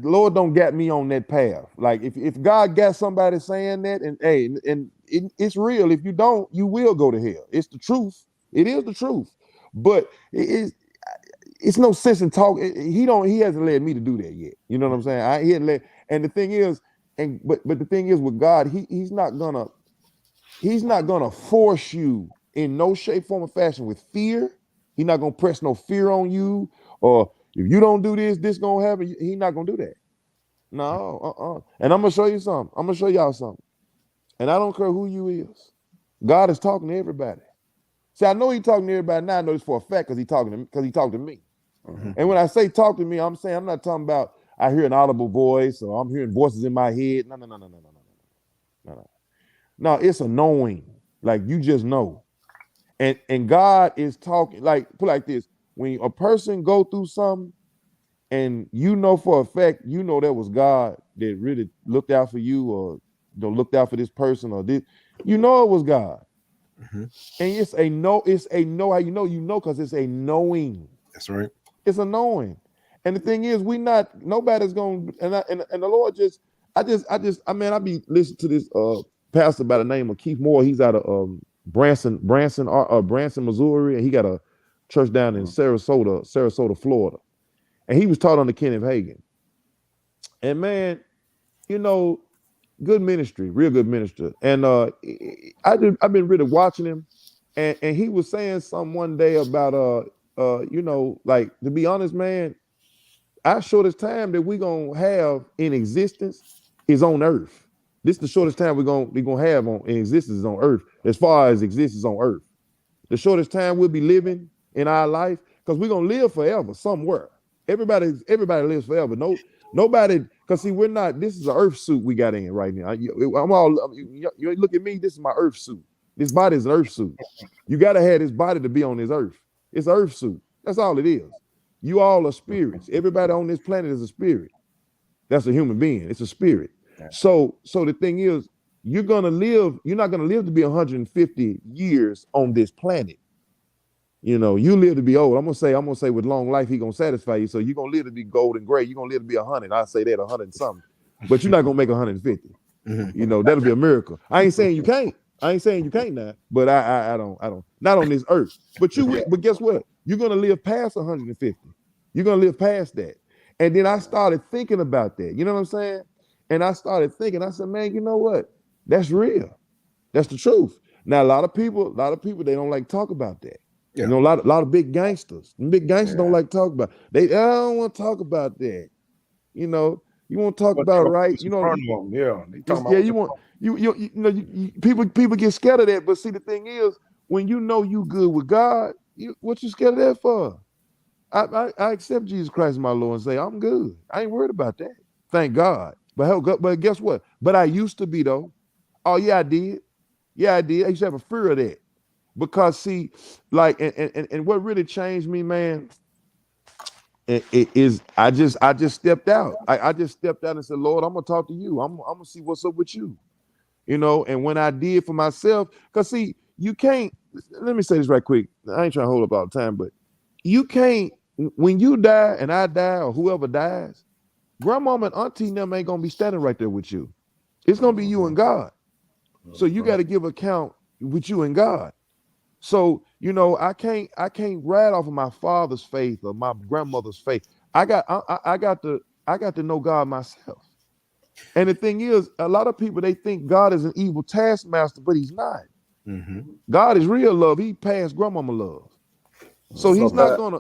Lord don't get me on that path. Like if God got somebody saying that, and hey, and it's real. If you don't, you will go to hell. It's the truth. It is the truth. But it's no sense in talking. He hasn't led me to do that yet. You know what I'm saying? He hadn't led. And the thing is, but the thing is with God, he's not gonna force you in no shape, form, or fashion with fear. He's not gonna press no fear on you, or if you don't do this gonna happen. He's not gonna do that. No, And I'm gonna show you something. I'm gonna show y'all something. And I don't care who you is. God is talking to everybody. See, I know He's talking to everybody now. I know this for a fact because He talked to me. Mm-hmm. And when I say talk to me, I'm saying I'm not talking about I hear an audible voice or I'm hearing voices in my head. No. No, it's a knowing. Like, you just know. And God is talking, like, put like this. When a person go through something and you know for a fact, that was God that really looked out for you, or looked out for this person, or this, it was God. Mm-hmm. And it's a know. How you know, because it's a knowing. That's right. It's a knowing. And the thing is, nobody's going, and the Lord I be listening to this pastor by the name of Keith Moore. He's out of Branson, Missouri, and he got church down in Sarasota, Florida. And he was taught under Kenneth Hagin. And man, you know, good ministry, real good minister. And I've been really watching him, and he was saying something one day about you know, like, to be honest, man, our shortest time that we gonna have in existence is on earth. This is the shortest time we gonna have in existence on earth, as far as existence on earth. The shortest time we'll be living in our life, because we're gonna live forever somewhere. Everybody lives forever. Nobody, because see, we're not. This is an earth suit we got in right now. You look at me. This is my earth suit. This body is an earth suit. You gotta have this body to be on this earth. It's an earth suit. That's all it is. You all are spirits. Everybody on this planet is a spirit. That's a human being. It's a spirit. So the thing is, you're gonna live. You're not gonna live to be 150 years on this planet. You know, you live to be old. I'm gonna say with long life, he gonna satisfy you. So you're gonna live to be gold and gray. You're gonna live to be 100. I say that 100 and something, but you're not gonna make 150. You know, that'll be a miracle. I ain't saying you can't. I ain't saying you can't now, but I don't. Not on this earth. But but guess what? You're gonna live past 150. You're gonna live past that. And then I started thinking about that. You know what I'm saying? And I started thinking. I said, man, you know what? That's real. That's the truth. Now a lot of people, they don't like to talk about that. Yeah. You know, a lot of big gangsters. Big gangsters don't like to talk about. I don't want to talk about that. You know, you want to talk about right. You know, you know, people get scared of that. But see, the thing is, when you know you good with God, what you scared of that for? I accept Jesus Christ as my Lord and say I'm good. I ain't worried about that. Thank God. But guess what? But I used to be though. Oh yeah, I did. Yeah, I did. I used to have a fear of that. Because see, like, and what really changed me, man, it is I just stepped out. I just stepped out and said, Lord, I'm gonna talk to you. I'm gonna see what's up with you. You know, and when I did for myself, because see, you can't, let me say this right quick. I ain't trying to hold up all the time, but you can't, when you die and I die or whoever dies, grandmama and auntie and them ain't gonna be standing right there with you. It's gonna be you and God. So you got to give account with you and God. So, you know, I can't ride off of my father's faith or my grandmother's faith. I got to know God myself. And the thing is, a lot of people, they think God is an evil taskmaster, but he's not. Mm-hmm. God is real love. He passed grandmama love. So he's not gonna,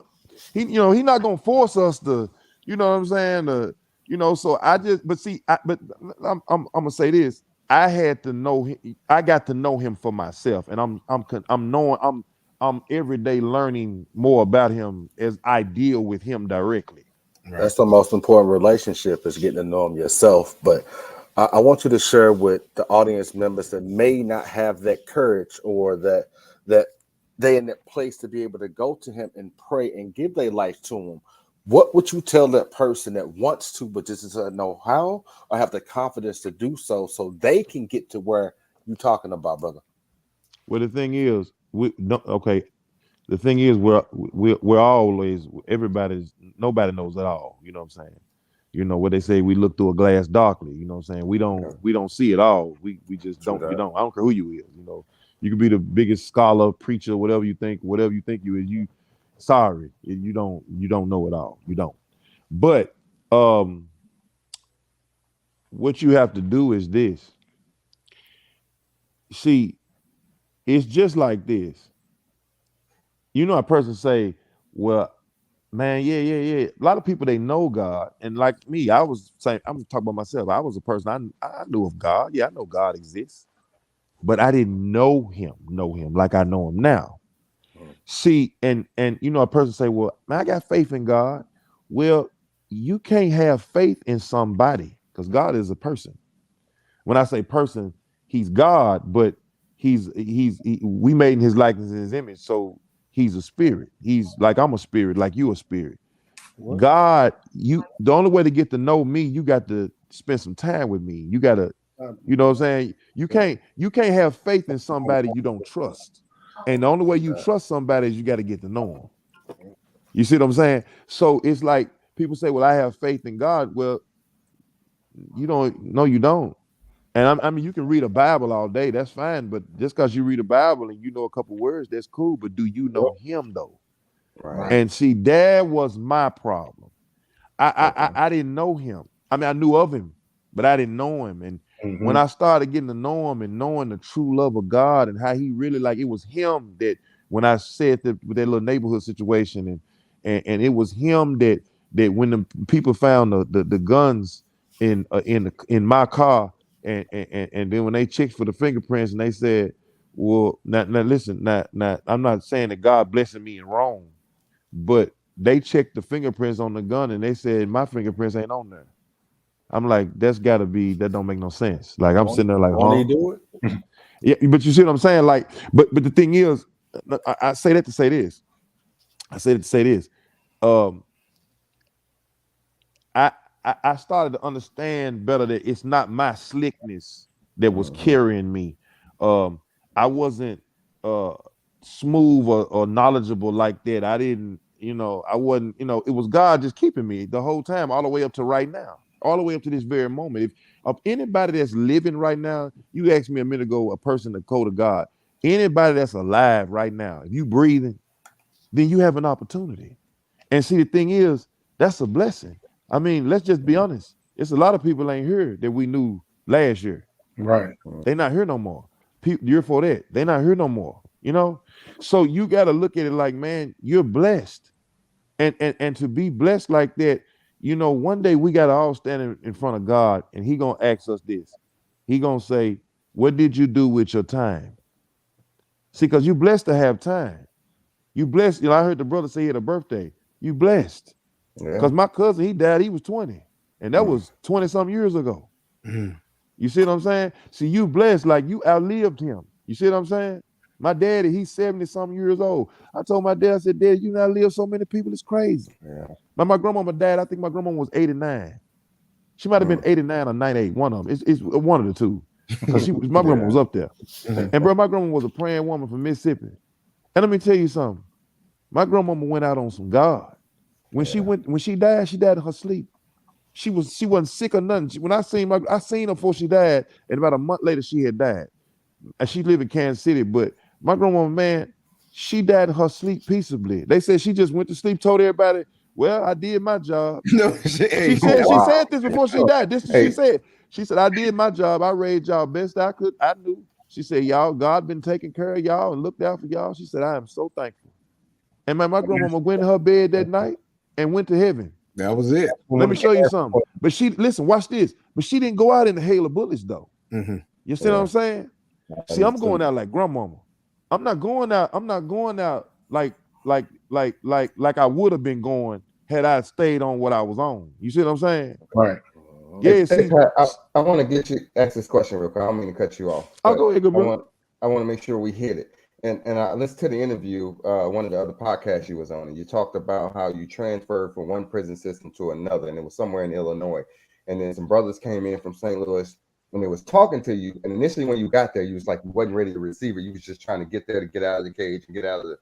he's not gonna force us to, you know what I'm saying? You know, so but I'm gonna say this. I had to know him. I got to know him for myself, and I'm every day learning more about him as I deal with him directly. Right. That's the most important relationship, is getting to know him yourself. But I want you to share with the audience members that may not have that courage, or that they in that place to be able to go to him and pray and give their life to him. What would you tell that person that wants to, but just doesn't know how or have the confidence to do so they can get to where you're talking about, brother? Well, the thing is, the thing is, we're always, nobody knows it all. You know what I'm saying? You know what they say, we look through a glass darkly. You know what I'm saying? We don't see it all. We just don't. I don't care who you is. You know, you could be the biggest scholar, preacher, whatever you think you is. Sorry, you don't know it all. You don't. But what you have to do is this. See, it's just like this. You know, a person say, well, man, yeah. A lot of people, they know God. And like me, I was saying, I'm talking about myself. I was a person, I knew of God. Yeah, I know God exists. But I didn't know him like I know him now. See, and you know, a person say, well, man, I got faith in God. Well, you can't have faith in somebody, because God is a person. When I say person, he's God, but we made in his likeness and his image. So he's a spirit. He's like, I'm a spirit, like you a spirit. What? God, the only way to get to know me, you got to spend some time with me. You got to, you know what I'm saying? You can't have faith in somebody you don't trust. And the only way you trust somebody is you got to get to know them. You see what I'm saying? So it's like people say, well, I have faith in God. Well, you don't. No, you don't. And I mean, you can read a Bible all day. That's fine. But just because you read a Bible and you know a couple words, that's cool. But do you know him, though? Right. And see, that was my problem. I didn't know him. I mean, I knew of him, but I didn't know him. And when I started getting to know him and knowing the true love of God and how he really, like, it was him that when I said that with that little neighborhood situation, and it was him that when the people found the guns in my car, and then when they checked for the fingerprints and they said, well, now listen, now I'm not saying that God blessing me in wrong, but they checked the fingerprints on the gun and they said my fingerprints ain't on there. I'm like, that don't make no sense. Like, I'm sitting there like, Won't he huh? do it? Yeah, but you see what I'm saying? Like, but the thing is, I say that to say this. I say that to say this. Um, I, I started to understand better that it's not my slickness that was carrying me. I wasn't uh smooth or knowledgeable like that. I didn't, I wasn't, it was God just keeping me the whole time, all the way up to right now, all the way up to this very moment. If of anybody that's living right now, you asked me a minute ago, a person that code of God, anybody that's alive right now, if you breathing, then you have an opportunity. And see, the thing is, that's a blessing. I mean, let's just be honest. It's a lot of people ain't here that we knew last year. Right. They not here no more. Year for that, they not here no more. So you got to look at it like, man, you're blessed, and to be blessed like that. One day we got to all stand in front of God, and He gonna ask us this. He gonna say, "What did you do with your time?" See, because you blessed to have time. You blessed. I heard the brother say he had a birthday. You blessed. Yeah. Because my cousin, he died, he was 20. And that was 20 some years ago. You see what I'm saying? See, you blessed, like you outlived him. You see what I'm saying? My daddy, he's 70 some years old. I told my dad, I said, Dad, you outlived so many people, it's crazy. Yeah. My grandmama died, I think my grandmama was 89. She might have been 89 or 98, one of them. It's one of the two. Because my grandma was up there. And bro, my grandma was a praying woman from Mississippi. And let me tell you something. My grandmama went out on some God. When she died in her sleep. She wasn't sick or nothing. When I seen her before she died, and about a month later she had died. And she lived in Kansas City, but my grandmama, man, she died in her sleep peaceably. They said she just went to sleep, told everybody, "Well, I did my job." No, She said this before she died. This Hey. she said. She said, "I did my job. I raised y'all best I could. I knew." She said, "Y'all, God been taking care of y'all and looked out for y'all." She said, "I am so thankful." And my grandmama went to her bed that night and went to heaven. that was it. Let me show you something. But listen, watch this. But she didn't go out in the hail of bullets, though. You see what I'm saying? See, I'm going out like grandmama. I'm not going out like I would have been going had I stayed on what I was on. You see what I'm saying? Right. Yeah. Hey, See, Pat, I want to get you ask this question real quick. I don't mean to cut you off. I'll go ahead, good bro. I want to make sure we hit it. And I listened to the interview, one of the other podcasts you was on, and you talked about how you transferred from one prison system to another, and it was somewhere in Illinois. And then some brothers came in from St. Louis, and they was talking to you. And initially, when you got there, you was like you wasn't ready to receive it. You was just trying to get there to get out of the cage and get out of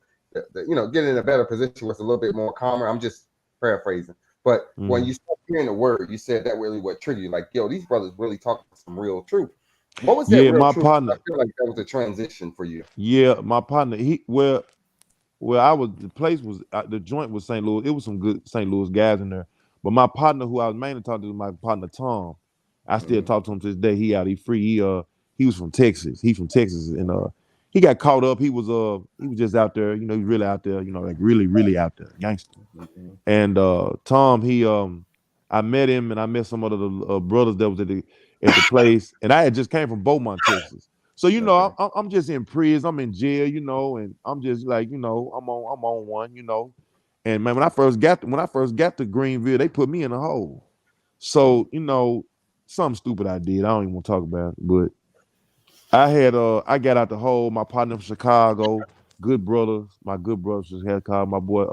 get in a better position where it's a little bit more calmer. I'm just paraphrasing. But when you started hearing the word, you said that really what triggered you. Like, yo, these brothers really talking some real truth. What was that? Yeah, real my truth? partner. I feel like that was a transition for you. Yeah, my partner. The joint was St. Louis. It was some good St. Louis guys in there. But my partner, who I was mainly talking to, was my partner Tom. I still talk to him to this day. He out. He free. He was from Texas. He's from Texas, and he got caught up. He was just out there. He was really out there. Like really out there, gangster. And Tom, I met him, and I met some of the brothers that was at the place, and I had just came from Beaumont, Texas. So I'm just in prison. I'm in jail, and I'm just like I'm on one. And man, when I first got to Greenville, they put me in a hole. So something stupid I did. I don't even want to talk about it, but I got out the hole. My partner from Chicago, good brothers, my good brothers just had called my boy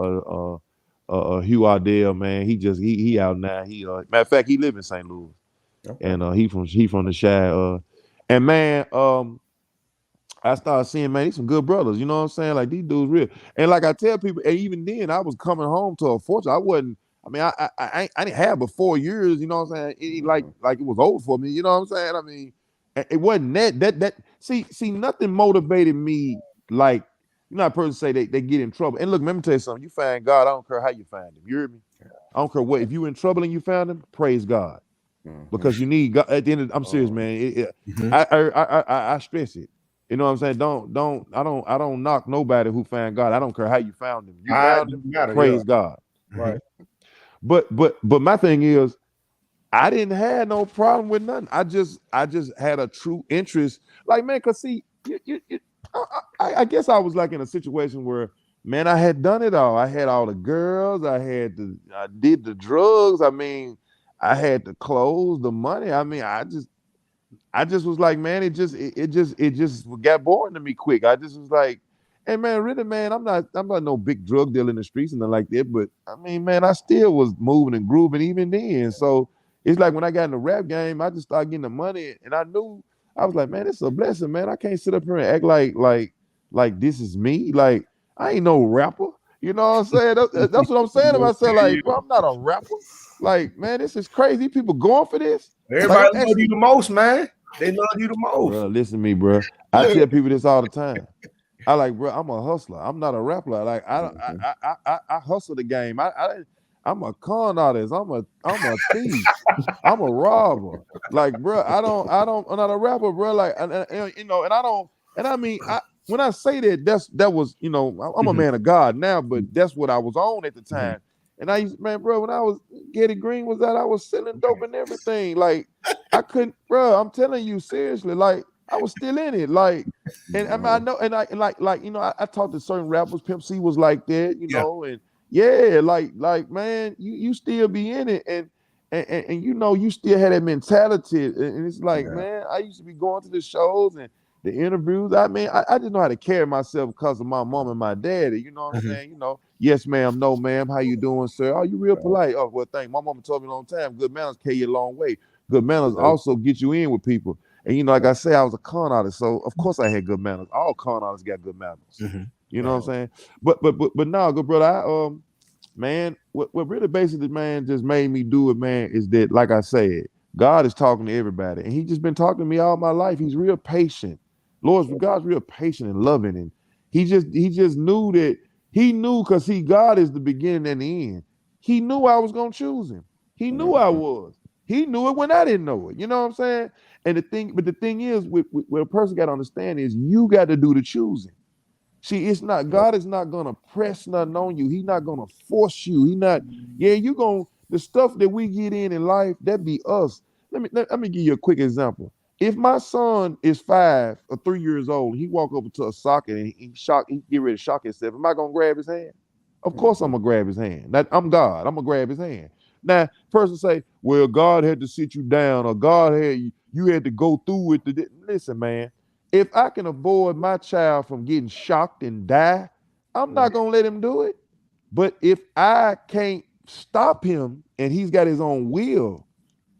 Hugh Ardell, man. He out now. Matter of fact, he live in St. Louis. Okay. And he from the Shire. And man, I started seeing, man, these some good brothers. You know what I'm saying? Like, these dudes real. And like I tell people, and even then, I was coming home to a fortune. I didn't have but 4 years. You know what I'm saying? It, like it was over for me. You know what I'm saying? I mean, it wasn't that. See, nothing motivated me like You're not a person to say they get in trouble. And look, let me tell you something. You find God, I don't care how you find him. You hear me? I don't care what. If you in trouble and you found him, praise God. Because you need God. At the end of, I'm serious, man. I stress it. You know what I'm saying? I don't knock nobody who found God. I don't care how you found him. You found him, praise God. Right. But my thing is, I didn't have no problem with nothing. I just had a true interest. Like, man, cause see, I guess I was like in a situation where, man, I had done it all. I had all the girls. I did the drugs. I mean, I had the clothes, the money. I mean, I just was like, man, it just got boring to me quick. I just was like, hey, man, really, man, I'm not no big drug dealer in the streets and nothing like that. But I mean, man, I still was moving and grooving even then. So it's like when I got in the rap game, I just started getting the money, and I knew I was like, man, it's a blessing, man. I can't sit up here and act like this is me. Like, I ain't no rapper. You know what I'm saying? That's what I'm saying to myself. Like, bro, I'm not a rapper. Like, man, this is crazy. People going for this. Everybody like, love you the most, man. They love you the most. Bro, listen to me, bro. I tell people this all the time. I like, bro, I'm a hustler. I'm not a rapper. Like, I hustle the game. I'm a con artist. I'm a thief. I'm a robber. Like, bro, I'm not a rapper, bro. Like, you know, and I don't, and I mean, when I say that was, you know, I'm a man of God now, but that's what I was on at the time. And I used, man, bro, when I was Getty Green was out, I was selling dope and everything. Like, I couldn't, bro. I'm telling you seriously, like, I was still in it, like, and I mean, I know, and I like, you know, I talked to certain rappers. Pimp C was like that, you know, and yeah, like, man, you still be in it, and you know, you still had that mentality, and it's like, man, I used to be going to the shows and the interviews. I mean, I just know how to carry myself because of my mom and my daddy. You know what I'm saying? You know, yes, ma'am, no, ma'am. How you doing, sir? Oh, you real polite. Oh, well, thank. My mama told me a long time. Good manners carry you a long way. Good manners also get you in with people. And you know, like I say, I was a con artist, so of course I had good manners. All con artists got good manners. You know what I'm saying? But no, good brother. Man, what really basically, man, just made me do it, man, is that, like I said, God is talking to everybody, and He just been talking to me all my life. He's real patient. God's real patient and loving, and He just knew that because God is the beginning and the end. He knew I was gonna choose Him. He knew I was. He knew it when I didn't know it. You know what I'm saying? And the thing is, what a person got to understand is you got to do the choosing. See, it's not, God is not gonna press nothing on you. He's not gonna force you. He not, you gonna, the stuff that we get in life, that be us. Let me give you a quick example. If my son is 5 or 3 years old, he walk over to a socket and he get ready to shock himself. Am I gonna grab his hand? Of course I'm gonna grab his hand. I'm God. I'm gonna grab his hand. Now, person say, well, God had to sit you down, or God had you had to go through it. Listen, man, if I can avoid my child from getting shocked and die, I'm not gonna let him do it. But if I can't stop him and he's got his own will,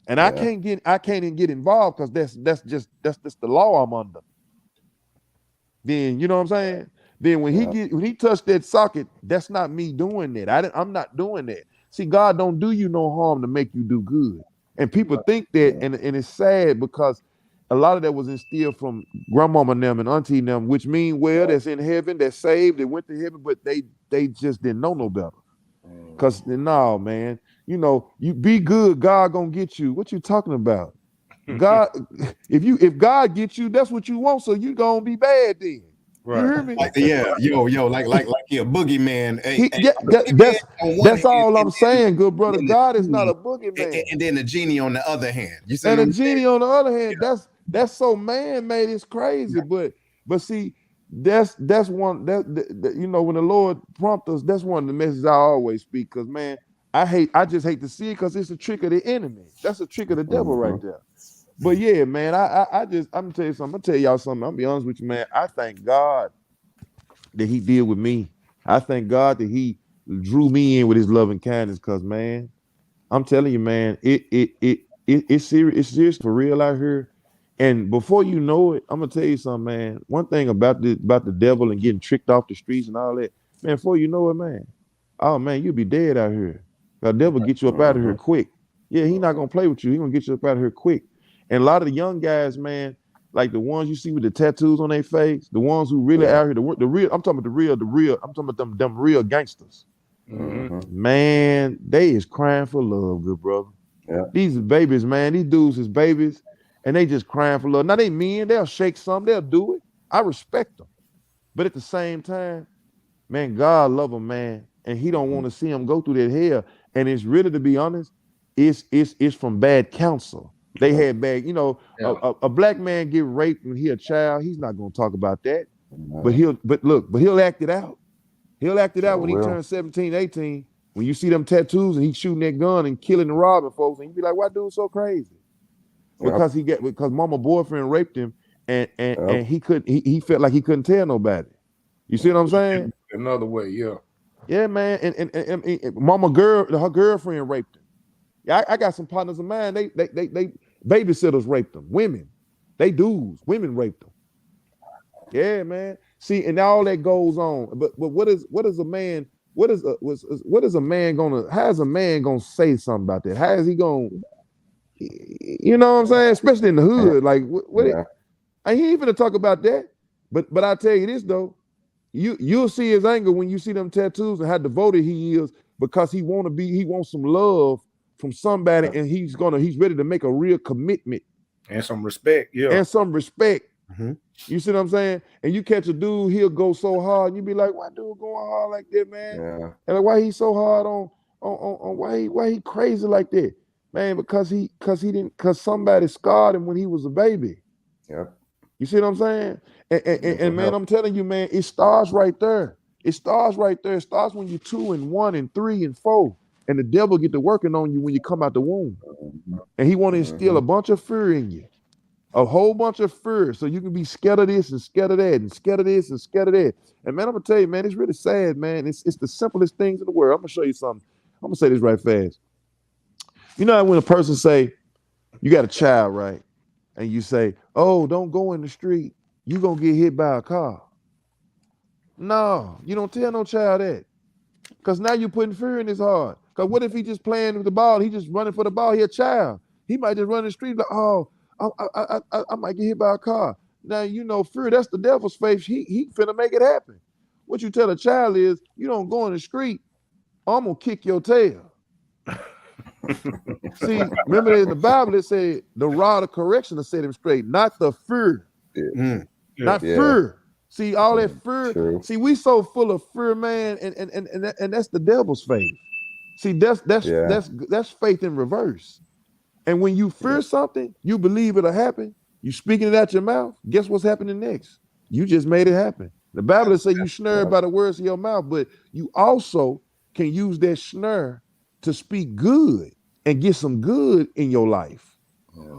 and I can't even get involved because that's just the law I'm under. Then you know what I'm saying? Then when he touched that socket, that's not me doing that. I'm not doing that. See, God don't do you no harm to make you do good. And people think that, and it's sad because a lot of that was instilled from grandmama and them and auntie and them, which mean, well, that's in heaven, that's saved, they went to heaven, but they just didn't know no better. Because no, man, you know, you be good, God gonna get you. What you talking about? God, if God gets you, that's what you want, so you gonna be bad then. Right. You hear me? Like, like he a boogeyman. That's all I'm saying, good brother. God is not a boogeyman. And then the genie on the other hand. You see, and a genie on the other hand, that's so man-made, it's crazy. But see, that's one that you know, when the Lord prompts us, that's one of the messages I always speak. Because man, I just hate to see it because it's a trick of the enemy. That's a trick of the devil right there. But yeah, man, I'm gonna tell you something. I'm gonna tell y'all something. I'm gonna be honest with you, man. I thank God that He did with me. I thank God that He drew me in with His loving kindness. Cause man, I'm telling you, man, it's serious. It's serious for real out here. And before you know it, I'm gonna tell you something, man. One thing about the devil and getting tricked off the streets and all that, man. Before you know it, man, oh man, you'll be dead out here. The devil get you up out of here quick. Yeah, he not gonna play with you. He gonna get you up out of here quick. And a lot of the young guys, man, like the ones you see with the tattoos on their face, the ones who really out here, the real. I'm talking about the real. I'm talking about them real gangsters. Man, they is crying for love, good brother. Yeah. These babies, man, these dudes is babies, and they just crying for love. Now they men, they'll shake some, they'll do it. I respect them, but at the same time, man, God love them, man, and He don't want to see them go through that hell. And it's really, to be honest, it's from bad counsel. They had bad, a black man get raped when he a child. He's not gonna talk about that, but he'll act it out. He'll act it out when he turns 17, 18. When you see them tattoos and he's shooting that gun and killing and robbing folks, and you be like, "Why dude so crazy?" Because mama boyfriend raped him, and he felt like he couldn't tell nobody. You see what I'm saying? Another way, yeah. Yeah, man. And her girlfriend raped him. Yeah, I got some partners of mine. They babysitters raped them. Women raped them. Yeah, man. See, and all that goes on. But what is a man? What is a man gonna? How is a man gonna say something about that? How is he gonna? You know what I'm saying? Especially in the hood, like I ain't even gonna talk about that. But I tell you this though, you'll see his anger when you see them tattoos and how devoted he is, because he wants some love from somebody, and he's ready to make a real commitment and some respect. Yeah, and some respect. Mm-hmm. You see what I'm saying? And you catch a dude, he'll go so hard, and you be like, "Why dude going hard like that, man?" Yeah. And like, why he so hard on why he crazy like that, man? Because somebody scarred him when he was a baby. Yep. You see what I'm saying? And man, I'm telling you, man, it starts right there. It starts right there. It starts when you're 2 and 1 and 3 and 4, and the devil get to working on you when you come out the womb, and he want to instill a bunch of fear in you. A whole bunch of fear, so you can be scared of this and scared of that and scared of this and scared of that. And man, I'm gonna tell you, man, it's really sad, man. It's the simplest things in the world. I'm gonna show you something. I'm gonna say this right fast. You know when a person say, you got a child, right? And you say, "Oh, don't go in the street. You gonna get hit by a car." No, you don't tell no child that, because now you're putting fear in his heart. Because what if he just playing with the ball? He just running for the ball. He a child. He might just run in the street like, "Oh, I might get hit by a car." Now, fear, that's the devil's face. He finna make it happen. What you tell a child is, you don't go in the street, I'm gonna kick your tail. See, remember in the Bible it said the rod of correction to set him straight, not the fear. Not fear. See, all that fear. True. See, we so full of fear, man, and that's the devil's faith. See, that's faith in reverse. And when you fear something, you believe it'll happen. You speaking it out your mouth. Guess what's happening next? You just made it happen. The Bible says you snare by the words of your mouth, but you also can use that snare to speak good and get some good in your life.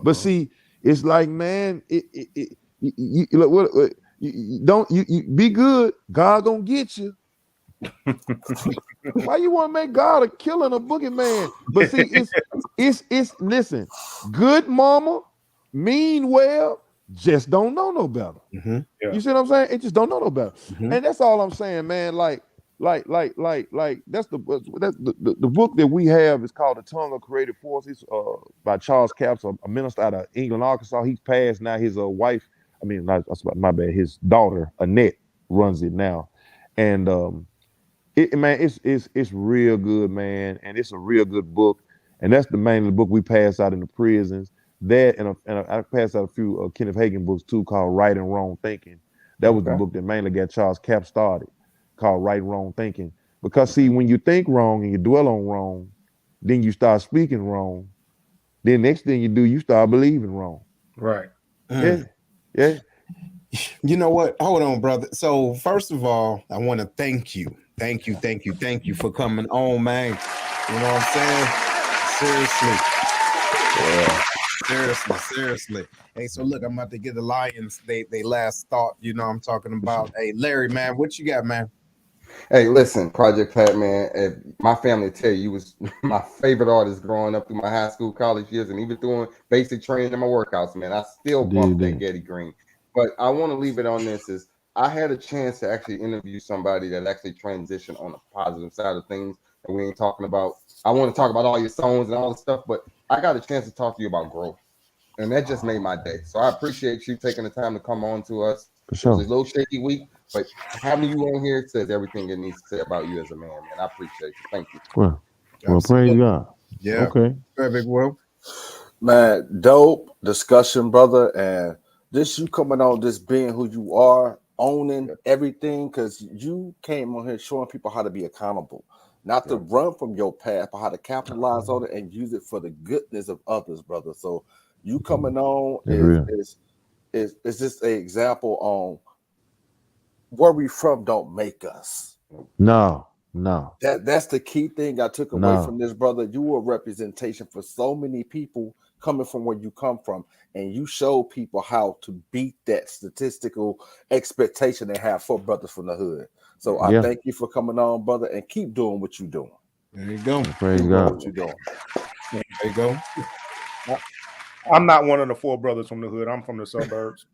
But see, it's like, man, you be good. God gonna get you. Why you want to make God a killer and a boogeyman? But see, it's listen, good mama mean well, just don't know no better. You see what I'm saying? It just don't know no better. And that's all I'm saying, man. Like that's the book that we have is called The Tongue of Creative Forces, by Charles Capps, a minister out of England, Arkansas. He's passed now. His wife, my bad, his daughter Annette runs it now, and it's real good, man, and it's a real good book, and that's the main book we pass out in the prisons. That and I passed out a few Kenneth Hagin books too, called Right and Wrong Thinking. That was the book that mainly got Charles Capps started, called Right and Wrong Thinking. Because see, when you think wrong and you dwell on wrong, then you start speaking wrong. Then next thing you do, you start believing wrong. Right. Yeah. You know what? Hold on, brother. So first of all, I want to thank you for coming on, man. You know what I'm saying? Seriously. Hey, so look, I'm about to get the Lions they last thought. You know what I'm talking about. Hey, Larry, man, what you got, man? Hey, listen, Project Pat, man. My family tell you was my favorite artist growing up through my high school, college years, and even doing basic training in my workouts, man. I still bump that Getty Green. But I want to leave it on this is I had a chance to actually interview somebody that actually transitioned on the positive side of things. And we ain't talking about, I want to talk about all your songs and all the stuff, but I got a chance to talk to you about growth. And that just made my day. So I appreciate you taking the time to come on to us. For It sure. was a little shaky week, but having you on here says everything it needs to say about you as a man, man. I appreciate you. Thank you. Well, praise Absolutely. God. Yeah. Okay. Very big Will. Man, dope discussion, brother. And this you coming on, this being who you are, owning everything, because you came on here showing people how to be accountable, not to run from your path, but how to capitalize on it and use it for the goodness of others, brother. So you coming on That's real. is just an example on where we from don't make us. No. That's the key thing I took away from this, brother. You were a representation for so many people coming from where you come from, and you show people how to beat that statistical expectation they have for brothers from the hood. So I thank you for coming on, brother, and keep doing what you're doing. There you go. Praise Keep doing God. what you're doing. There you go. I'm not one of the 4 brothers from the hood. I'm from the suburbs.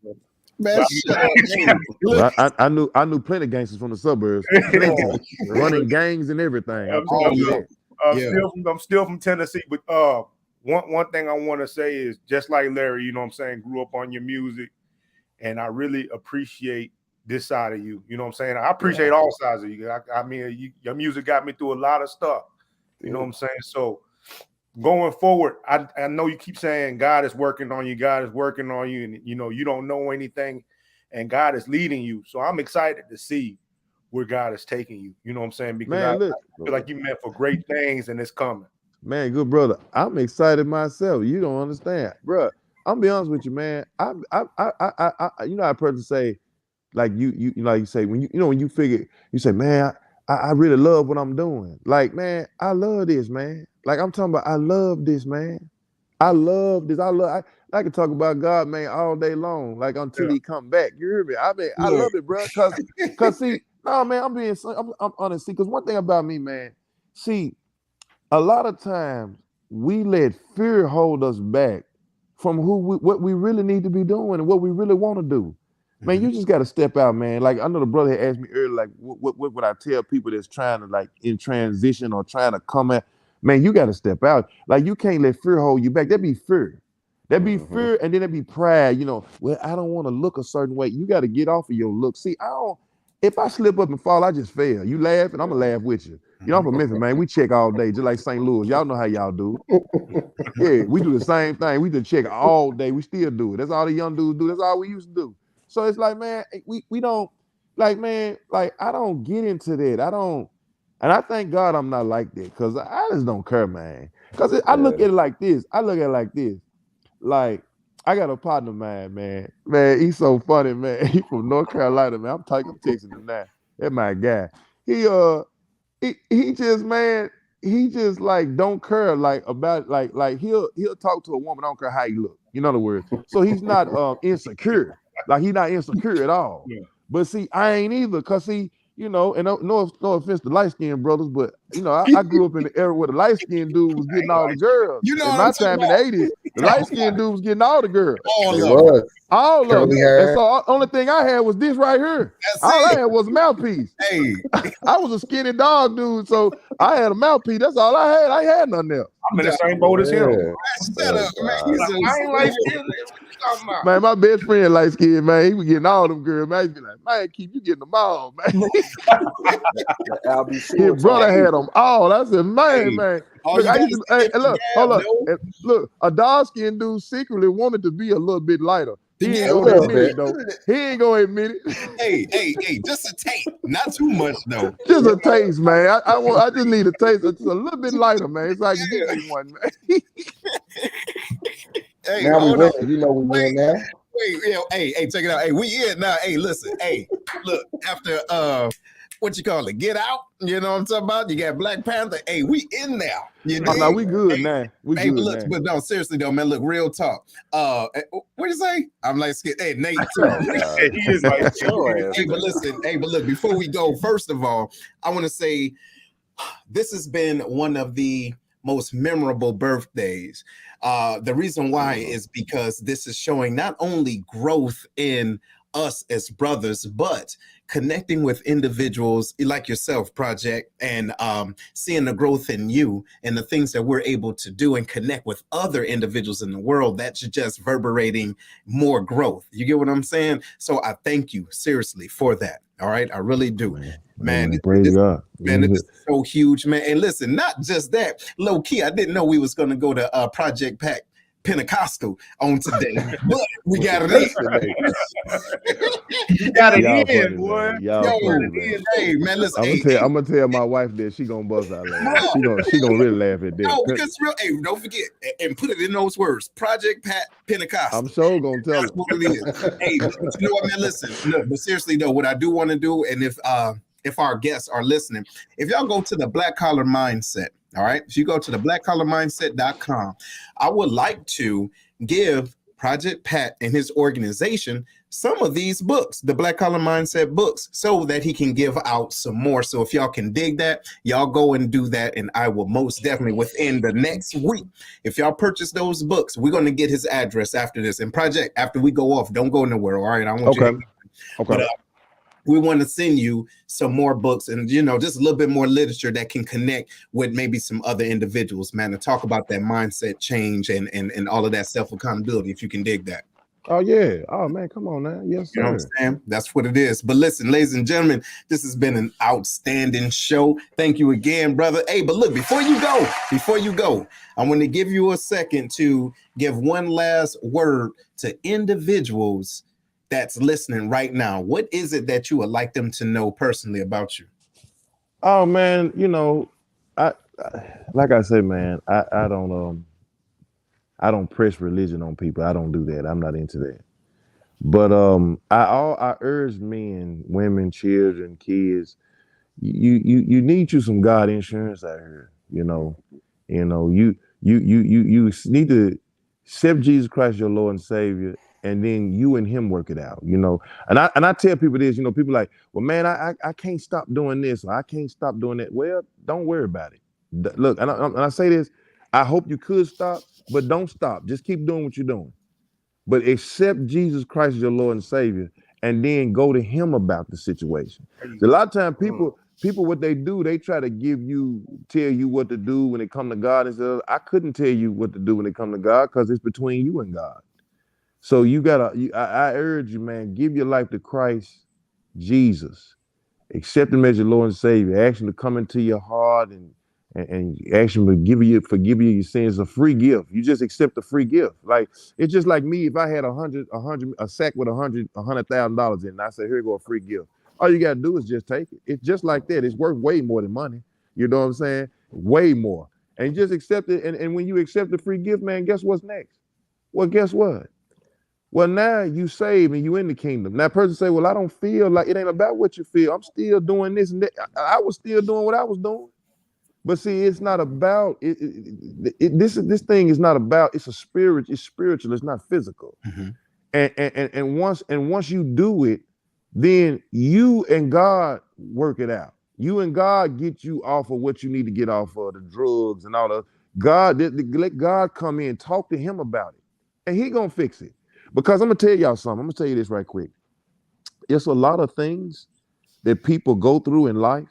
Man, shut up. Hey, Well, I knew plenty of gangsters from the suburbs, plenty, running gangs and everything. I'm still from Tennessee, but one thing I want to say is, just like Larry, you know what I'm saying, grew up on your music, and I really appreciate this side of you. You know what I'm saying? I appreciate all sides of you. I mean, your music got me through a lot of stuff. You know what I'm saying? So going forward, I know you keep saying God is working on you, God is working on you, and you don't know anything, and God is leading you. So I'm excited to see where God is taking you. You know what I'm saying? Because Man, I look, feel like you meant for great things, and it's coming. man, good brother. I'm excited myself. You don't understand, bro. I'm be honest with you, man. I I person say, like you like you say, when when you figure, you say, man, I really love what I'm doing. Like, man, I love this, man. Like, I'm talking about, I love this, man. I love this. I can talk about God, man, all day long, like until he come back. You hear me? I love it, bro. Cause see, no, man, I'm honest. See, cause one thing about me, man, see, a lot of times we let fear hold us back from what we really need to be doing and what we really want to do. Man, you just got to step out, man. Like, I know the brother had asked me earlier, like, what would I tell people that's trying to, like, in transition or trying to come at? Man, you got to step out. Like, you can't let fear hold you back. That'd be fear. That'd be fear, and then that'd be pride. Well, I don't want to look a certain way. You got to get off of your look. See, if I slip up and fall, I just fail. You laugh, and I'm going to laugh with you. I'm from Memphis, man. We check all day, just like St. Louis. Y'all know how y'all do. Yeah, we do the same thing. We just check all day. We still do it. That's all the young dudes do. That's all we used to do. So it's like, man, we don't, like, man, like, I don't get into that. And I thank God I'm not like that, because I just don't care, man. Because I look at it like this. Like, I got a partner of mine, man. Man, he's so funny, man. He from North Carolina, man. I'm texting him now. That's my guy. He just, man, he just, like, don't care, like, about, like he'll talk to a woman, don't care how he look. In other words, so he's not insecure. Like, he's not insecure at all. Yeah. But see, I ain't either, because and no offense to light-skinned brothers, but I grew up in the era where the light-skinned dude was getting all the girls. You know in what my I'm talking time in the 80s, the light-skinned dude was getting all the girls. All It of was. All of them. Curly hair. And so only thing I had was this right here. That's All I it. had was a mouthpiece. Hey, I was a skinny dog, dude, so I had a mouthpiece. That's all I had. I had nothing else. I'm in the same boat as him. shut up, man. He's Like, so I ain't like stupid. skin. What you talking about? Man, my best friend light skinned, man. He was getting all them girls, man. He'd be like, man, keep you getting them all, man. I'll be sure. His brother had them all. I said, man, Hey, man. all Look, you I got used is to, hey, empty look, gab, hold up. no? Look, a dark skinned dude secretly wanted to be a little bit lighter. He ain't Yeah, gonna little admit it, bit. though. He ain't gonna admit it. Hey, just a tape, not too much though. Just a taste, man. I just need a taste. It's a little bit lighter, man, so I can get me one, man. Hey, Now we hold win. on. You know we win now. Wait, hey, check it out. Hey, we in now. Hey, listen. Hey, look, after what you call it, Get Out. You know what I'm talking about? You got Black Panther. Hey, we in now. You Oh, no, dig? we good Hey, now. We Hey, good but look, now. but no, seriously though, man. Look, real talk. What you say? I'm like, hey, Nate too. He is like, Sure. Hey, but listen. Hey, but look. Before we go, first of all, I want to say this has been one of the most memorable birthdays. The reason why is because this is showing not only growth in us as brothers, but connecting with individuals like yourself, Project, and seeing the growth in you and the things that we're able to do and connect with other individuals in the world, that's just reverberating more growth. You get what I'm saying? So I thank you seriously for that. All right. I really do. Man, praise God. Man, it is so huge, man. And listen, not just that, low key, I didn't know we was going to go to Project Pack Pentecostal on today, but we got it in. You got it Y'all in, funny, boy. man. Y'all Yo, funny, man. hey, man, listen, I'm gonna tell my wife that she gonna bust out laughing. She gonna really laugh at that. no, because real, hey, don't forget and put it in those words. Project Pat Pentecostal. I'm sure gonna tell her. That's what it is. Hey, but you know what, man? Listen, look, but seriously though, what I do want to do, and if our guests are listening, if y'all go to the Black Collar Mindset, all right, if you go to the blackcollarmindset.com, I would like to give Project Pat and his organization some of these books, the Black Collar Mindset books, so that he can give out some more. So if y'all can dig that, y'all go and do that. And I will most definitely within the next week, if y'all purchase those books, we're going to get his address after this. And Project, after we go off, don't go nowhere. All right. I want you to Okay. But, we want to send you some more books and, you know, just a little bit more literature that can connect with maybe some other individuals, man, to talk about that mindset change and all of that self-accountability, if you can dig that. Oh, yeah. Oh, man, come on now. Yes, sir. You know what I'm saying? That's what it is. But listen, ladies and gentlemen, this has been an outstanding show. Thank you again, brother. Hey, but look, before you go, I want to give you a second to give one last word to individuals that's listening right now. What is it that you would like them to know personally about you? Oh, man, you know, I like I said, man, I don't press religion on people. I don't do that. I'm not into that. But I urge men, women, children, kids, you need you some God insurance out here. You you need to accept Jesus Christ, your Lord and Savior, and then you and him work it out, And I tell people this, people like, well, man, I can't stop doing this, or I can't stop doing that. Well, don't worry about it. Look, and I say this, I hope you could stop, but don't stop. Just keep doing what you're doing. But accept Jesus Christ as your Lord and Savior, and then go to him about the situation. So a lot of times people, what they do, they try to tell you what to do when it comes to God. And say, I couldn't tell you what to do when it comes to God, because it's between you and God. So I urge you, man, give your life to Christ Jesus. Accept him as your Lord and Savior. Ask him to come into your heart and ask him to forgive you your sins. A free gift. You just accept a free gift. Like, it's just like me. If I had a sack with $100,000 in it, and I said, here you go, a free gift. All you got to do is just take it. It's just like that. It's worth way more than money. You know what I'm saying? Way more. And you just accept it. And when you accept the free gift, man, guess what's next? Well, guess what? Well, now you saved and you in the kingdom. Now, person say, well, I don't feel like, it ain't about what you feel. I'm still doing this and that. I was still doing what I was doing. But see, it's not about this thing is not about, it's spiritual, it's not physical. Mm-hmm. And once you do it, then you and God work it out. You and God get you off of what you need to get off of, the drugs and all the let God come in, talk to him about it, and he gonna fix it. Because I'm gonna tell y'all something. I'm gonna tell you this right quick. It's a lot of things that people go through in life.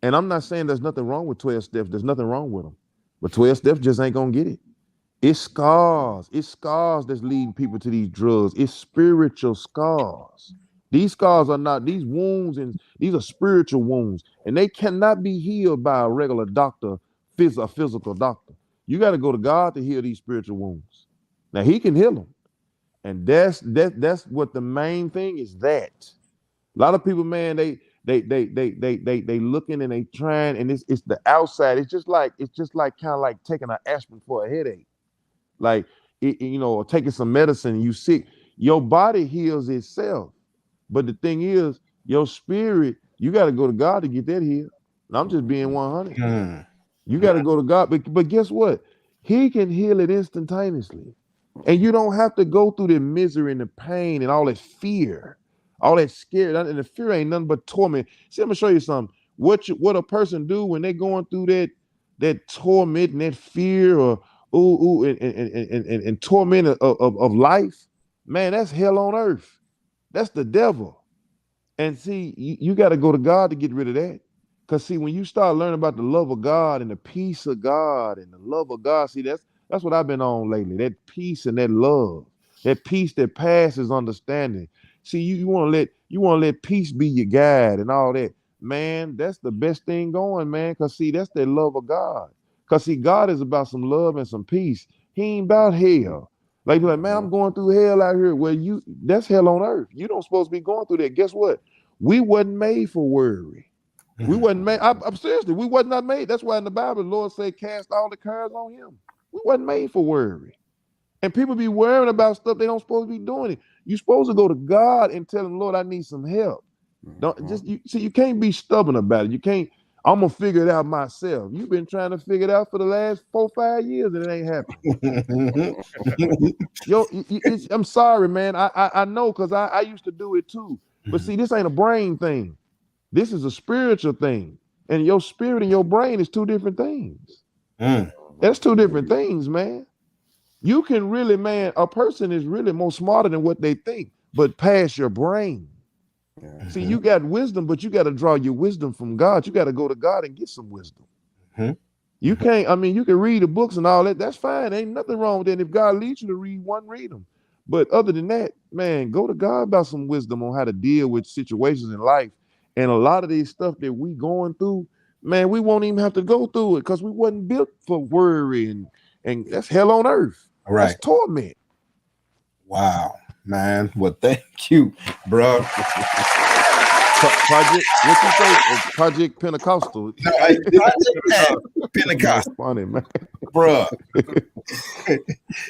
And I'm not saying there's nothing wrong with 12 steps. There's nothing wrong with them. But 12 steps just ain't gonna get it. It's scars. It's scars that's leading people to these drugs. It's spiritual scars. These scars are not, these wounds, and these are spiritual wounds. And they cannot be healed by a regular doctor, a physical doctor. You got to go to God to heal these spiritual wounds. Now, he can heal them. And that's what the main thing is. That a lot of people, man, they looking and they trying, and it's the outside. It's just like kind of like taking an aspirin for a headache, like or taking some medicine. You sick, your body heals itself, but the thing is, your spirit, you got to go to God to get that healed. And I'm just being 100. You got to go to God, but guess what? He can heal it instantaneously. And you don't have to go through the misery and the pain and all that fear, all that scare. And the fear ain't nothing but torment. See, I'm gonna show you something. What a person do when they're going through that torment and that fear or and torment of life, man, that's hell on earth. That's the devil. And see, you got to go to God to get rid of that. Because see, when you start learning about the love of God and the peace of God and the love of God, see, that's what I've been on lately. That peace and that love, that peace that passes understanding. See, you want to let peace be your guide and all that. Man, that's the best thing going, man. Because see, that's the love of God. Because see, God is about some love and some peace. He ain't about hell. Like, man, I'm going through hell out here. Well, that's hell on earth. You don't supposed to be going through that. Guess what? We wasn't made for worry. We wasn't made. I'm seriously, we was not made. That's why in the Bible, the Lord said, cast all the cares on him. We wasn't made for worry. And people be worrying about stuff they don't supposed to be doing it. You supposed to go to God and tell him, Lord, I need some help. Don't just you can't be stubborn about it. You can't, I'm gonna figure it out myself. You've been trying to figure it out for the last 4-5 years and it ain't happening. Yo, I'm sorry, man. I know because I used to do it too. But see, this ain't a brain thing. This is a spiritual thing. And your spirit and your brain is two different things. That's two different things, man. You can really, man, a person is really more smarter than what they think, but past your brain. See, you got wisdom, but you got to draw your wisdom from God. You got to go to God and get some wisdom. You can't, I mean, you can read the books and all that. That's fine. Ain't nothing wrong with that. If God leads you to read one, read them. But other than that, man, go to God about some wisdom on how to deal with situations in life. And a lot of these stuff that we going through, man, we won't even have to go through it because we wasn't built for worry and that's hell on earth. Right. That's torment. Wow, man. Well, thank you, bro. Project, what you say? Project Pentecostal. No, Project Pentecost. Funny, man. Bruh.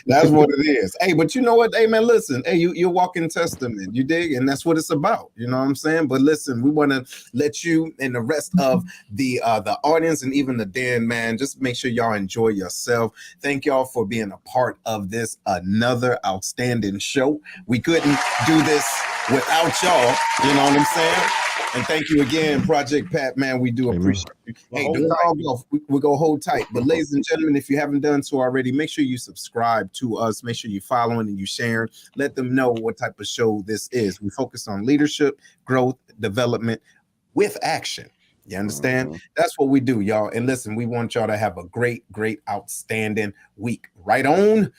That's what it is. Hey, but you know what? Hey, man, listen. Hey, you're walking testament. You dig? And that's what it's about. You know what I'm saying? But listen, we want to let you and the rest of the audience and even the den, man, just make sure y'all enjoy yourself. Thank y'all for being a part of this another outstanding show. We couldn't do this without y'all. You know what I'm saying? And thank you again, Project Pat, man. We do appreciate you. Hey, don't log off. We go hold tight. But ladies and gentlemen, if you haven't done so already, make sure you subscribe to us. Make sure you're following and you sharing. Let them know what type of show this is. We focus on leadership, growth, development with action. You understand? That's what we do, y'all. And listen, we want y'all to have a great, outstanding week. Right on.